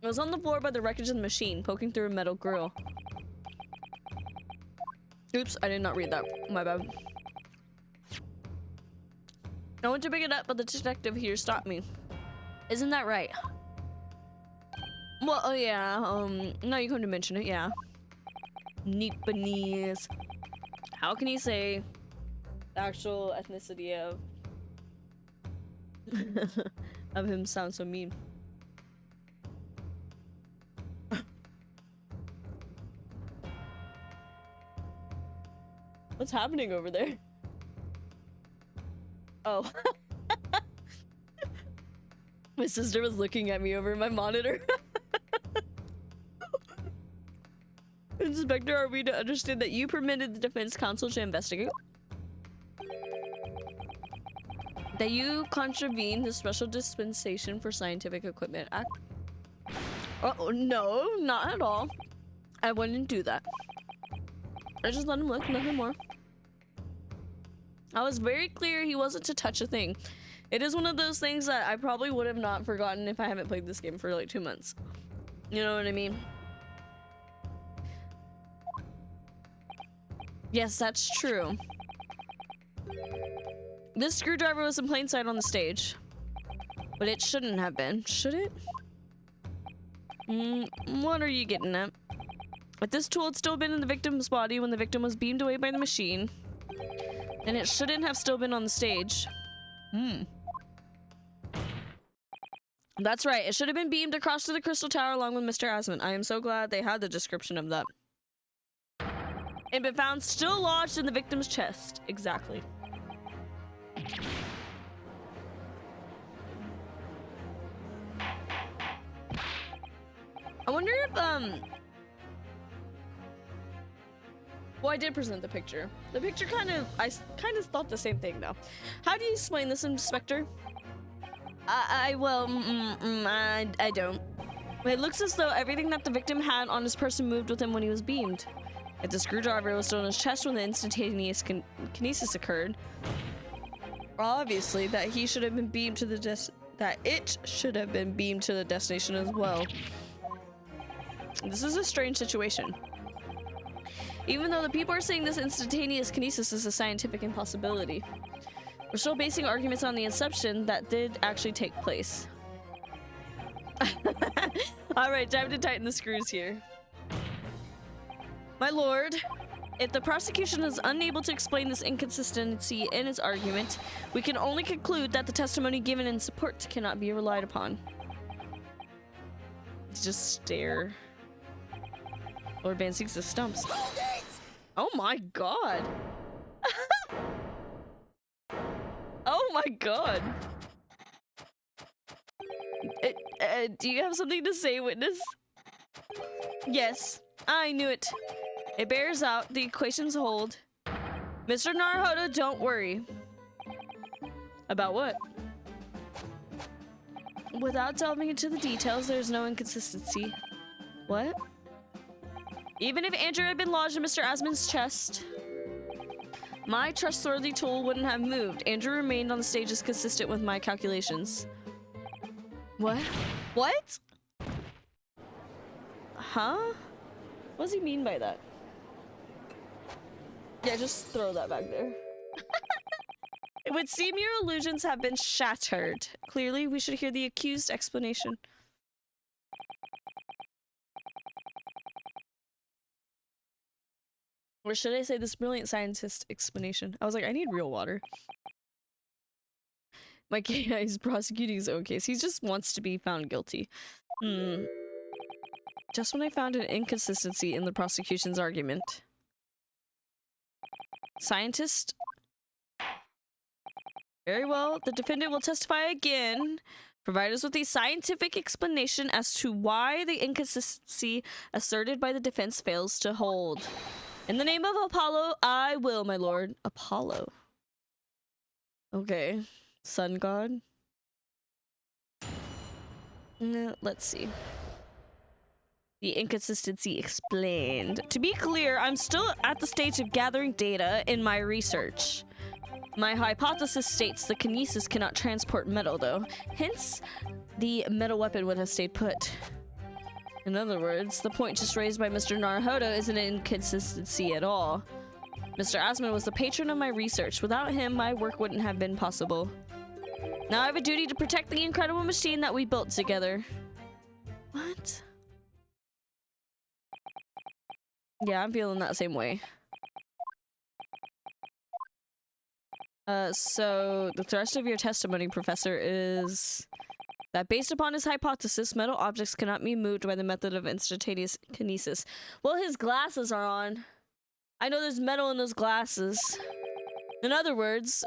It was on the floor by the wreckage of the machine, poking through a metal grill. Oops, I did not read that. My bad. I went to pick it up, but the detective here stopped me. Isn't that right? Well, oh yeah, now you come to mention it, yeah. Neat beneath. How can you say the actual ethnicity of of him sound so mean? What's happening over there? Oh. My sister was looking at me over my monitor. Inspector, are we to understand that you permitted the defense counsel to investigate? That you contravened the Special Dispensation for Scientific Equipment Act? Oh, no, not at all. I wouldn't do that. I just let him look, nothing more. I was very clear he wasn't to touch a thing. It is one of those things that I probably would have not forgotten if I haven't played this game for like 2 months. You know what I mean? Yes, that's true. This screwdriver was in plain sight on the stage. But it shouldn't have been. Should it? What are you getting at? If this tool had still been in the victim's body when the victim was beamed away by the machine, then it shouldn't have still been on the stage. That's right. It should have been beamed across to the Crystal Tower along with Mr. Asmund. I am so glad they had the description of that. And been found still lodged in the victim's chest. Exactly. I wonder if, well, I did present the picture. The picture I kind of thought the same thing, though. How do you explain this, Inspector? I don't. It looks as though everything that the victim had on his person moved with him when he was beamed. If the screwdriver was still in his chest when the instantaneous kinesis occurred, obviously that he should have been beamed to the that it should have been beamed to the destination as well. This is a strange situation. Even though the people are saying this instantaneous kinesis is a scientific impossibility, we're still basing arguments on the assumption that did actually take place. Alright, time to tighten the screws here. My lord, if the prosecution is unable to explain this inconsistency in its argument, we can only conclude that the testimony given in support cannot be relied upon. Just stare. Lord Van seeks the stumps. Oh my god. Oh my god. Do you have something to say, witness? Yes, I knew it. It bears out. The equations hold. Mr. Naruhodo, don't worry. About what? Without delving into the details, there's no inconsistency. What? Even if Andrew had been lodged in Mr. Asmon's chest, my trustworthy tool wouldn't have moved. Andrew remained on the stage as consistent with my calculations. What? What? Huh? What does he mean by that? Yeah, just throw that back there. It would seem your illusions have been shattered. Clearly, we should hear the accused explanation. Or should I say this brilliant scientist explanation? I was like, I need real water. My KI is prosecuting his own case. He just wants to be found guilty. Just when I found an inconsistency in the prosecution's argument. Scientist? Very well. The defendant will testify again. Provide us with a scientific explanation as to why the inconsistency asserted by the defense fails to hold. In the name of Apollo, I will, my lord. Apollo. Okay. Sun god. No, let's see. The inconsistency explained. To be clear, I'm still at the stage of gathering data in my research. My hypothesis states the kinesis cannot transport metal, though. Hence, the metal weapon would have stayed put. In other words, the point just raised by Mr. Naruhodo isn't an inconsistency at all. Mr. Asmon was the patron of my research. Without him, my work wouldn't have been possible. Now I have a duty to protect the incredible machine that we built together. What? Yeah, I'm feeling that same way. So the thrust of your testimony, Professor, is that based upon his hypothesis, metal objects cannot be moved by the method of instantaneous kinesis. Well, his glasses are on. I know there's metal in those glasses. In other words,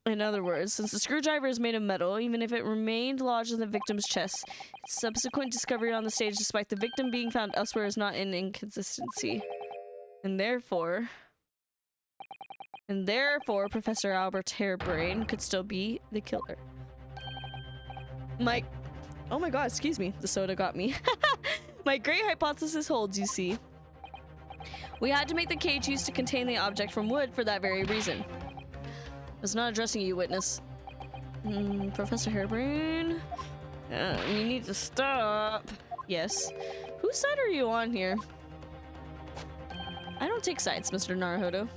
since the screwdriver is made of metal, even if it remained lodged in the victim's chest, its subsequent discovery on the stage despite the victim being found elsewhere is not an inconsistency. And therefore, Professor Albert Hairbrain could still be the killer. Oh my god, excuse me. The soda got me. My great hypothesis holds, you see. We had to make the cage used to contain the object from wood for that very reason. I was not addressing you, witness. Professor Hairbrain? You need to stop. Yes. Whose side are you on here? I don't take sides, Mr. Naruhodo.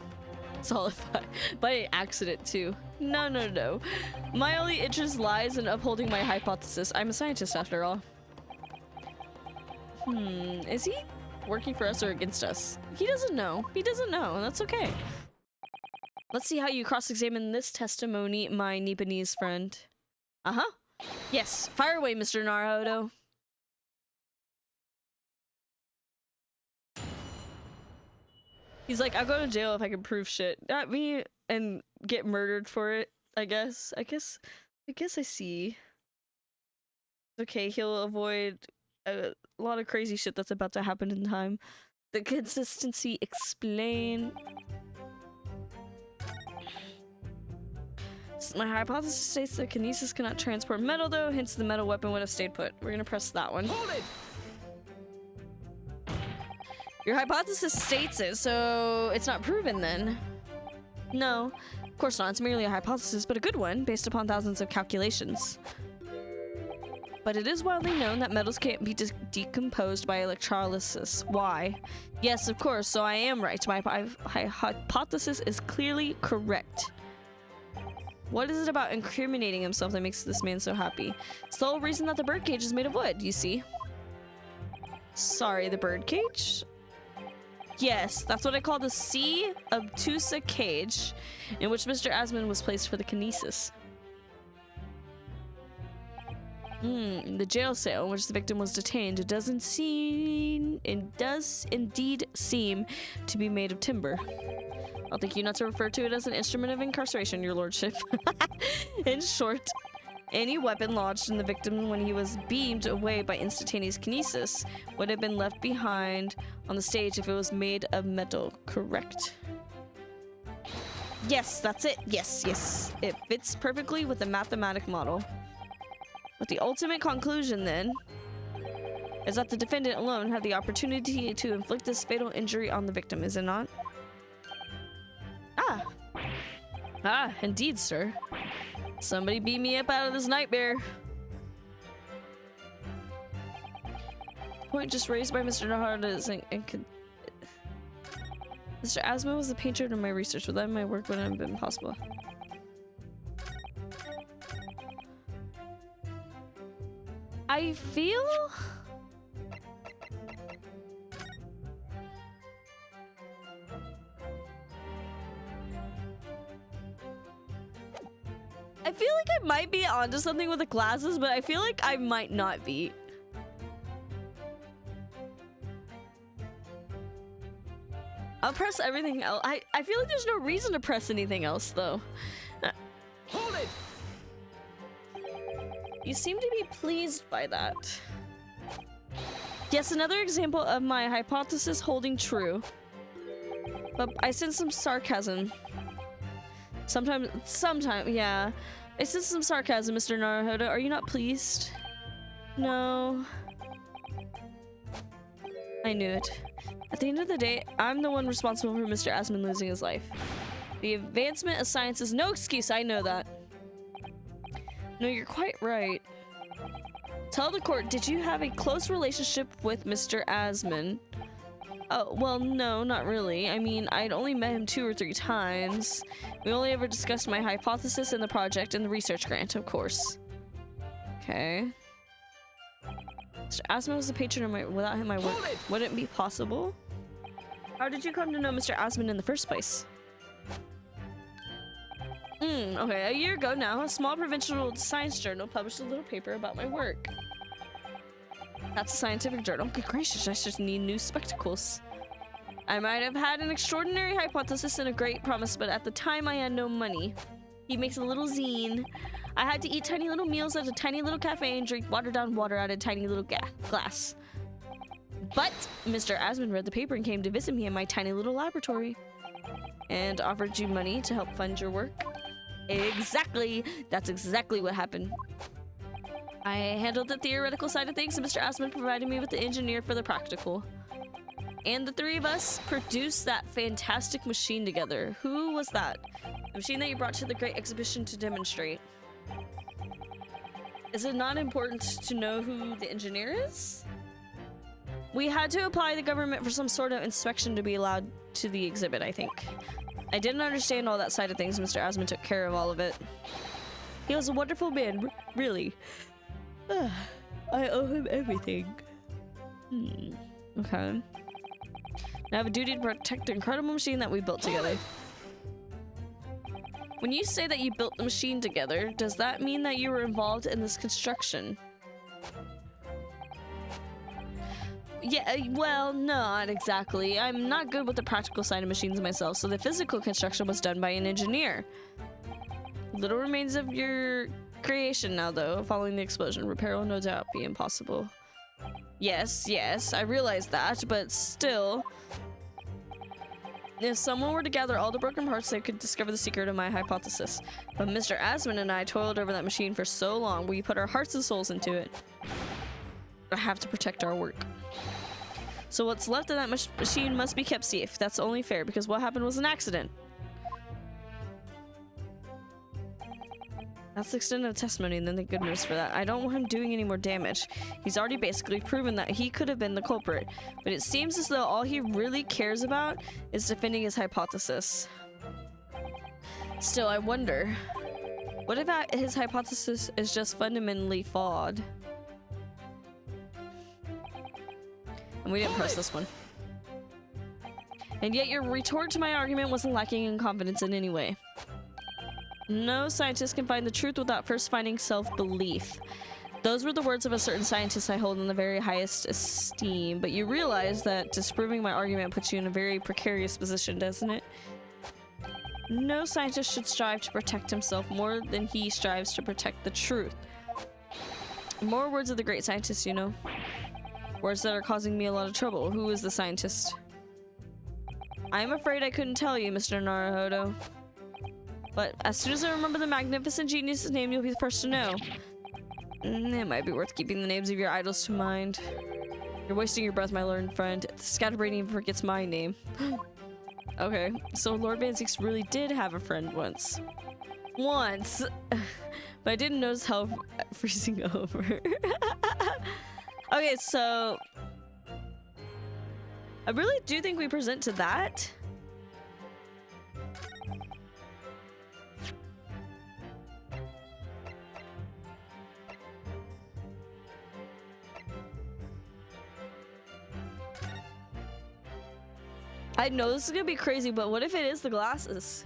Solidify. By accident, too. No. My only interest lies in upholding my hypothesis. I'm a scientist, after all. Is he working for us or against us? He doesn't know. And that's okay. Let's see how you cross-examine this testimony, my Nipponese friend. Uh-huh. Yes, fire away, Mr. Naruhodo. He's like, I'll go to jail if I can prove shit. Not me, and get murdered for it, I guess. I guess I see. Okay, he'll avoid a lot of crazy shit that's about to happen in time. The consistency explain. My hypothesis states that kinesis cannot transport metal, though, hence the metal weapon would have stayed put. We're gonna press that one. Hold it! Your hypothesis states it, so it's not proven then. No, of course not. It's merely a hypothesis, but a good one, based upon thousands of calculations. But it is widely known that metals can't be decomposed by electrolysis. Why? Yes, of course, so I am right. My hypothesis is clearly correct. What is it about incriminating himself that makes this man so happy? It's the whole reason that the birdcage is made of wood, you see. Sorry, the birdcage? Yes, that's what I call the C. obtusa cage, in which Mr. Asmund was placed for the kinesis. The jail cell in which the victim was detained does indeed seem to be made of timber. I'll thank you not to refer to it as an instrument of incarceration, your lordship. In short, any weapon lodged in the victim when he was beamed away by instantaneous kinesis would have been left behind on the stage if it was made of metal, correct? Yes, that's it. Yes, yes. It fits perfectly with the mathematic model. But the ultimate conclusion, then, is that the defendant alone had the opportunity to inflict this fatal injury on the victim, is it not? Ah, indeed, sir. Somebody beat me up out of this nightmare. Point just raised by Mr. Nahara is Mr. Asma was the painter in my research. Without my work wouldn't have been possible. I feel like I might be onto something with the glasses, but I feel like I might not be. I'll press everything else. I feel like there's no reason to press anything else, though. Hold it! You seem to be pleased by that. Yes, another example of my hypothesis holding true. But I sense some sarcasm. Sometimes, yeah. I sense some sarcasm, Mr. Naruhodo. Are you not pleased? No. I knew it. At the end of the day, I'm the one responsible for Mr. Asmund losing his life. The advancement of science is no excuse, I know that. No, you're quite right. Tell the court, did you have a close relationship with Mr. Asmund? Oh, well, no, not really. I mean, I'd only met him 2 or 3 times. We only ever discussed my hypothesis and the project and the research grant, of course. Okay. Mr. Asmund was the patron of my... Without him, my work wouldn't be possible. How did you come to know Mr. Asmund in the first place? Okay, a year ago now, a small provincial science journal published a little paper about my work. That's a scientific journal. Good gracious, I just need new spectacles. I might have had an extraordinary hypothesis and a great promise, but at the time I had no money. He makes a little zine. I had to eat tiny little meals at a tiny little cafe and drink watered down water out of a tiny little glass. But Mr. Asmund read the paper and came to visit me in my tiny little laboratory. And offered you money to help fund your work. Exactly! That's exactly what happened. I handled the theoretical side of things and Mr. Asmund provided me with the engineer for the practical. And the 3 of us produced that fantastic machine together. Who was that? The machine that you brought to the great exhibition to demonstrate. Is it not important to know who the engineer is? We had to apply the government for some sort of inspection to be allowed to the exhibit, I think. I didn't understand all that side of things. Mr. Asmund took care of all of it. He was a wonderful man, really. I owe him everything. Okay. Now I have a duty to protect the incredible machine that we built together. When you say that you built the machine together, does that mean that you were involved in this construction? Yeah, well, not exactly. I'm not good with the practical side of machines myself, so the physical construction was done by an engineer. Little remains of your creation now, though. Following the explosion, repair will no doubt be impossible. Yes, I realize that, but still... If someone were to gather all the broken parts, they could discover the secret of my hypothesis. But Mr. Asmund and I toiled over that machine for so long, we put our hearts and souls into it. I have to protect our work. So what's left of that machine must be kept safe. That's only fair, because what happened was an accident. That's the extent of testimony, and then thank goodness for that. I don't want him doing any more damage. He's already basically proven that he could have been the culprit, but it seems as though all he really cares about is defending his hypothesis. Still, I wonder, what if his hypothesis is just fundamentally flawed? And we didn't press this one. And yet your retort to my argument wasn't lacking in confidence in any way. No scientist can find the truth without first finding self-belief. Those were the words of a certain scientist I hold in the very highest esteem, but you realize that disproving my argument puts you in a very precarious position, doesn't it? No scientist should strive to protect himself more than he strives to protect the truth. More words of the great scientist, you know. Words that are causing me a lot of trouble. Who is the scientist? I'm afraid I couldn't tell you, Mr. Naruhodo. But as soon as I remember the magnificent genius's name, you'll be the first to know. It might be worth keeping the names of your idols to mind. You're wasting your breath, my learned friend. The scatterbrain even forgets my name. Okay, so Lord Van Zieks really did have a friend once. Once! But I didn't notice how freezing over. Okay, so I really do think we present to that. I know this is gonna be crazy, but what if it is the glasses?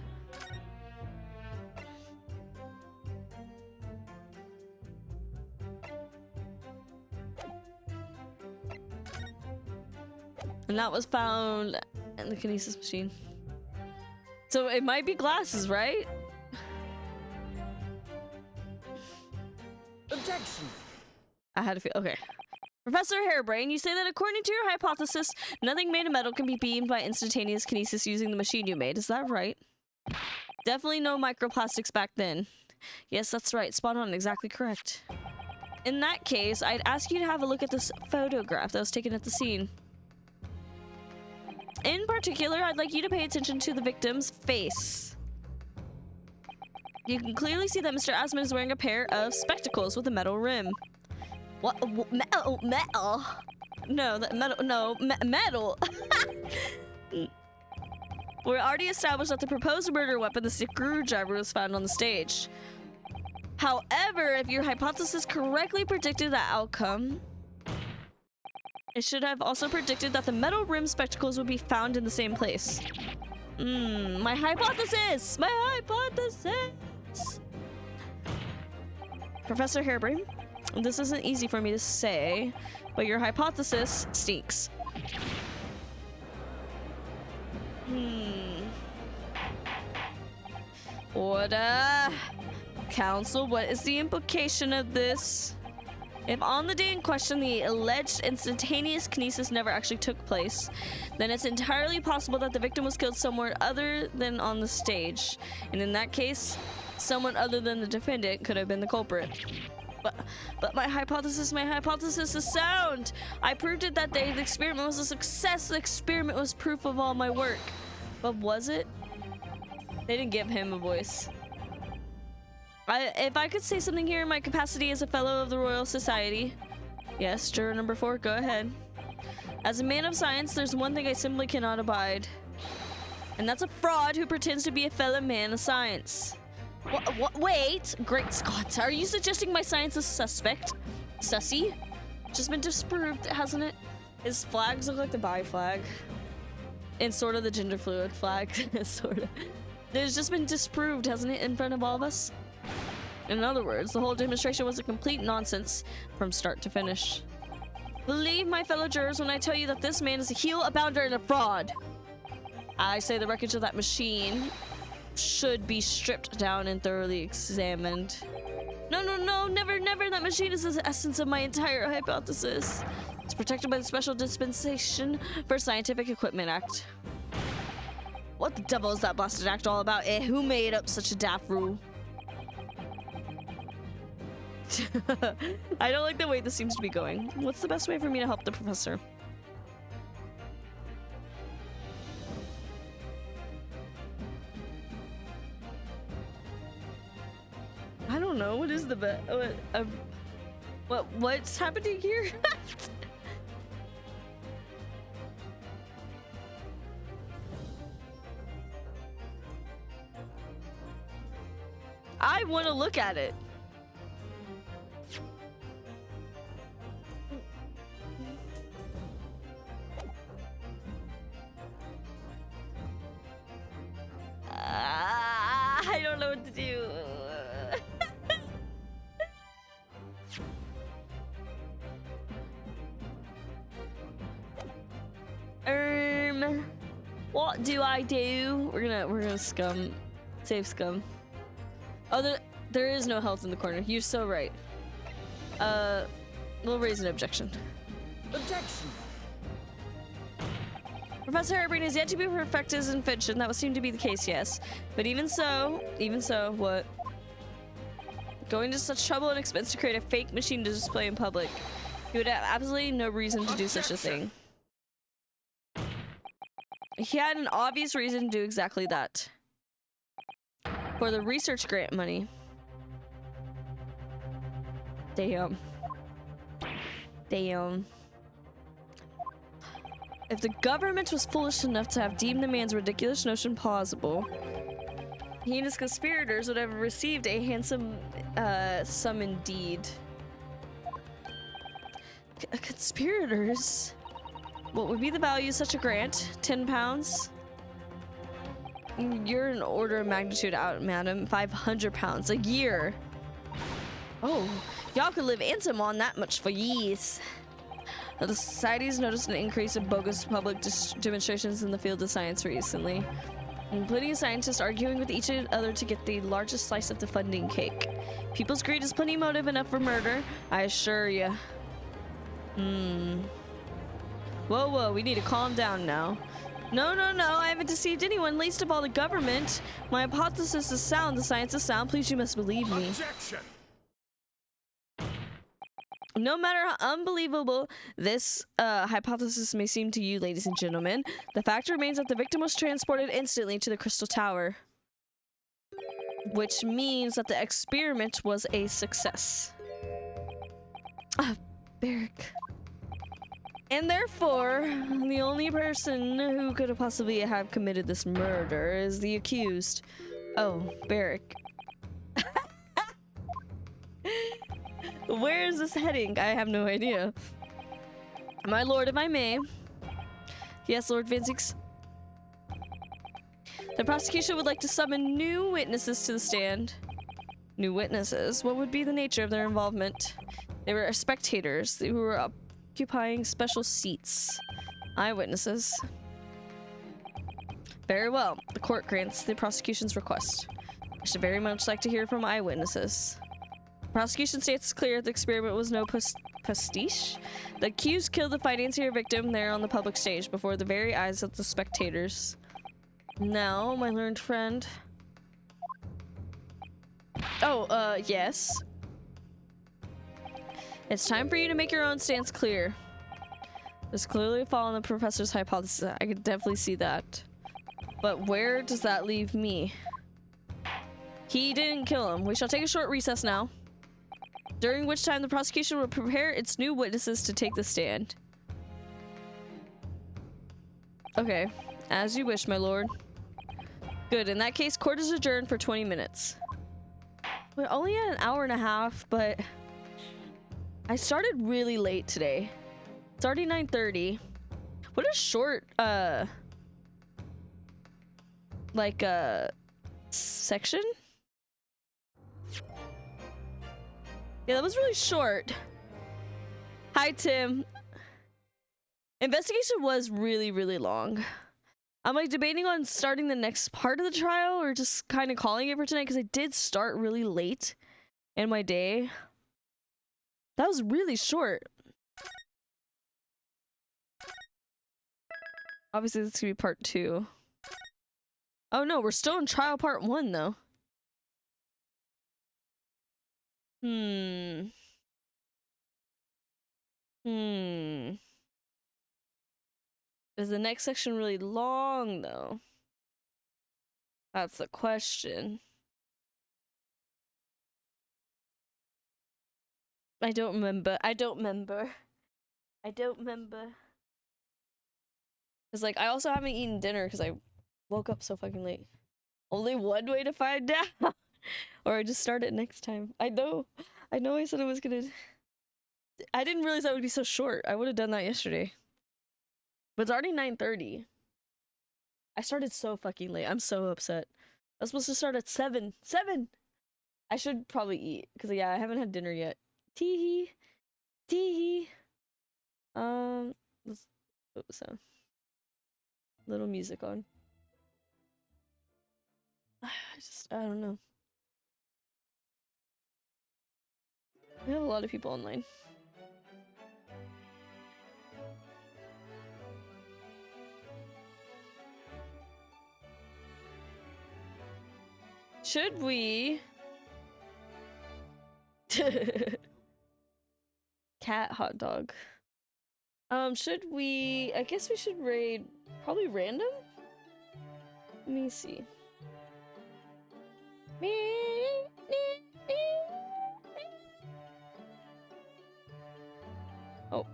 And that was found in the kinesis machine. So it might be glasses, right? Objection. I had to feel okay. Professor Hairbrain, you say that according to your hypothesis, nothing made of metal can be beamed by instantaneous kinesis using the machine you made. Is that right? Definitely no microplastics back then. Yes, that's right. Spot on. Exactly correct. In that case, I'd ask you to have a look at this photograph that was taken at the scene. In particular, I'd like you to pay attention to the victim's face. You can clearly see that Mr. Asman is wearing a pair of spectacles with a metal rim. What? Metal? Metal? No, that metal. No, metal. We already established that the proposed murder weapon, the screwdriver, was found on the stage. However, if your hypothesis correctly predicted that outcome, it should have also predicted that the metal rim spectacles would be found in the same place. My hypothesis! My hypothesis! Professor Hairbrain, this isn't easy for me to say, but your hypothesis stinks. Order! Council, what is the implication of this? If on the day in question the alleged instantaneous kinesis never actually took place, then it's entirely possible that the victim was killed somewhere other than on the stage. And in that case, someone other than the defendant could have been the culprit. But my hypothesis is sound. I proved it that day. The experiment was a success. The experiment was proof of all my work. But was it? They didn't give him a voice. If I could say something here in my capacity as a fellow of the Royal Society. Yes, juror number 4, go ahead. As a man of science, there's one thing I simply cannot abide. And that's a fraud who pretends to be a fellow man of science. What? Wait! Great Scott, are you suggesting my science is suspect? Sussy? Just been disproved, hasn't it? His flags look like the bi flag. And sort of the gender fluid flag. Sort of. There's just been disproved, hasn't it, in front of all of us? In other words, the whole demonstration was a complete nonsense from start to finish. Believe my fellow jurors when I tell you that this man is a heel, a bounder, and a fraud. I say the wreckage of that machine should be stripped down and thoroughly examined. No, never. That machine is the essence of my entire hypothesis. It's protected by the Special Dispensation for Scientific Equipment Act. What the devil is that blasted act all about? Who made up such a daft rule? I don't like the way this seems to be going. What's the best way for me to help the professor? I don't don't know. What is the what's happening here? I want to look at it. I don't know what to do. What do I do? We're gonna save scum. Oh, there is no health in the corner. You're so right. We'll raise an objection. Objection. Professor Herbert has yet to be perfected his invention. That would seem to be the case, yes. But even so, what? Going to such trouble and expense to create a fake machine to display in public. He would have absolutely no reason to do such a thing. He had an obvious reason to do exactly that. For the research grant money. Damn. Damn. If the government was foolish enough to have deemed the man's ridiculous notion plausible, he and his conspirators would have received a handsome sum indeed. Conspirators? What would be the value of such a grant? 10 pounds? You're an order of magnitude out, madam. 500 pounds a year. Oh, y'all could live handsome on that much for years. The society's noticed an increase in bogus public demonstrations in the field of science recently. And plenty of scientists arguing with each other to get the largest slice of the funding cake. People's greed is plenty motive enough for murder, I assure you. Whoa, we need to calm down now. No, I haven't deceived anyone, least of all the government. My hypothesis is sound, the science is sound, please you must believe me. Objection. No matter how unbelievable this hypothesis may seem to you, ladies and gentlemen, the fact remains that the victim was transported instantly to the Crystal Tower. Which means that the experiment was a success. Barrick. And therefore, the only person who could have possibly have committed this murder is the accused. Oh, Barrick. Where is this heading? I have no idea. My lord, if I may. Yes, Lord Vinzix. The prosecution would like to summon new witnesses to the stand. New witnesses? What would be the nature of their involvement? They were spectators who were occupying special seats. Eyewitnesses. Very well. The court grants the prosecution's request. I should very much like to hear from eyewitnesses. Prosecution states it's clear the experiment was no pastiche. The accused killed the financier victim there on the public stage before the very eyes of the spectators. Now, my learned friend. Oh, yes. It's time for you to make your own stance clear. There's clearly a flaw in the professor's hypothesis. I could definitely see that. But where does that leave me? He didn't kill him. We shall take a short recess now, during which time the prosecution will prepare its new witnesses to take the stand. Okay, as you wish, my lord. Good, in that case, court is adjourned for 20 minutes. We're only at an hour and a half, but I started really late today. It's already 9:30. What a short, section? Yeah, that was really short. Hi, Tim. Investigation was really, really long. I'm like debating on starting the next part of the trial or just kind of calling it for tonight because I did start really late in my day. That was really short. Obviously, this could be part 2. Oh no, we're still in trial part 1 though. Is the next section really long though? That's the question. I don't remember. I don't remember. I don't remember. Cause like I also haven't eaten dinner because I woke up so fucking late. Only one way to find out. Or I just start it next time. I know I said I was gonna. I didn't realize that would be so short. I would have done that yesterday. But it's already 9:30. I started so fucking late. I'm so upset. I was supposed to start at 7. 7! I should probably eat. Because, yeah, I haven't had dinner yet. Teehee. Teehee. Let's put some little music on. I don't know. We have a lot of people online. Should we? Cat hot dog. Should we? I guess we should raid probably random? Let me see. Oh.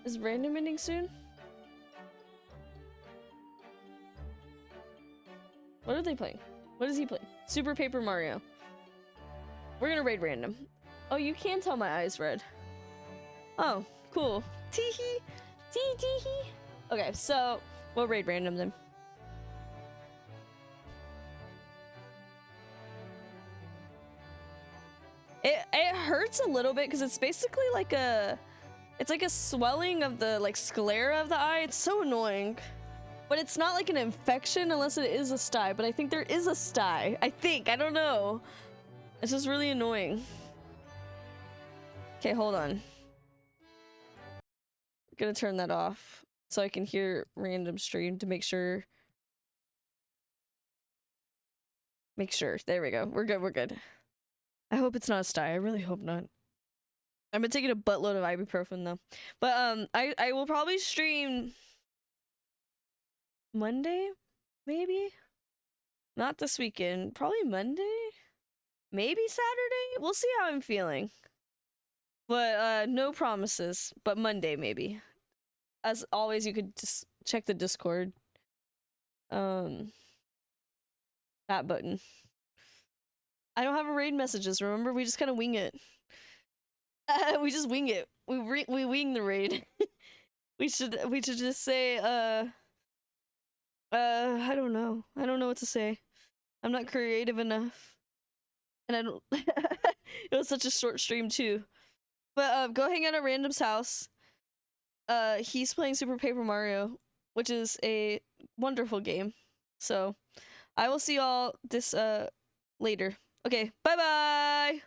Is random ending soon? What are they playing? What is he playing? Super Paper Mario. We're gonna raid random. Oh, you can tell my eyes red. Oh, cool. Teehee. Tee-tee-hee. Okay, so we'll raid random then. It hurts a little bit because it's basically like it's like a swelling of the like sclera of the eye. It's so annoying. But it's not like an infection unless it is a sty, but I think there is a sty. I don't know. It's just really annoying. Okay, hold on. I'm gonna turn that off so I can hear random stream to make sure. There we go. We're good. I hope it's not a sty. I really hope not. I've been taking a buttload of ibuprofen though. But I will probably stream Monday, maybe? Not this weekend. Probably Monday? Maybe Saturday? We'll see how I'm feeling. But no promises. But Monday maybe. As always, you could just check the Discord. That button. I don't have a raid messages, remember? We just kind of wing it. We just wing it. We wing the raid. we should just say I don't know. I don't know what to say. I'm not creative enough. And I don't it was such a short stream too. But go hang out at Random's house. He's playing Super Paper Mario, which is a wonderful game. So I will see y'all this later. Okay, bye bye.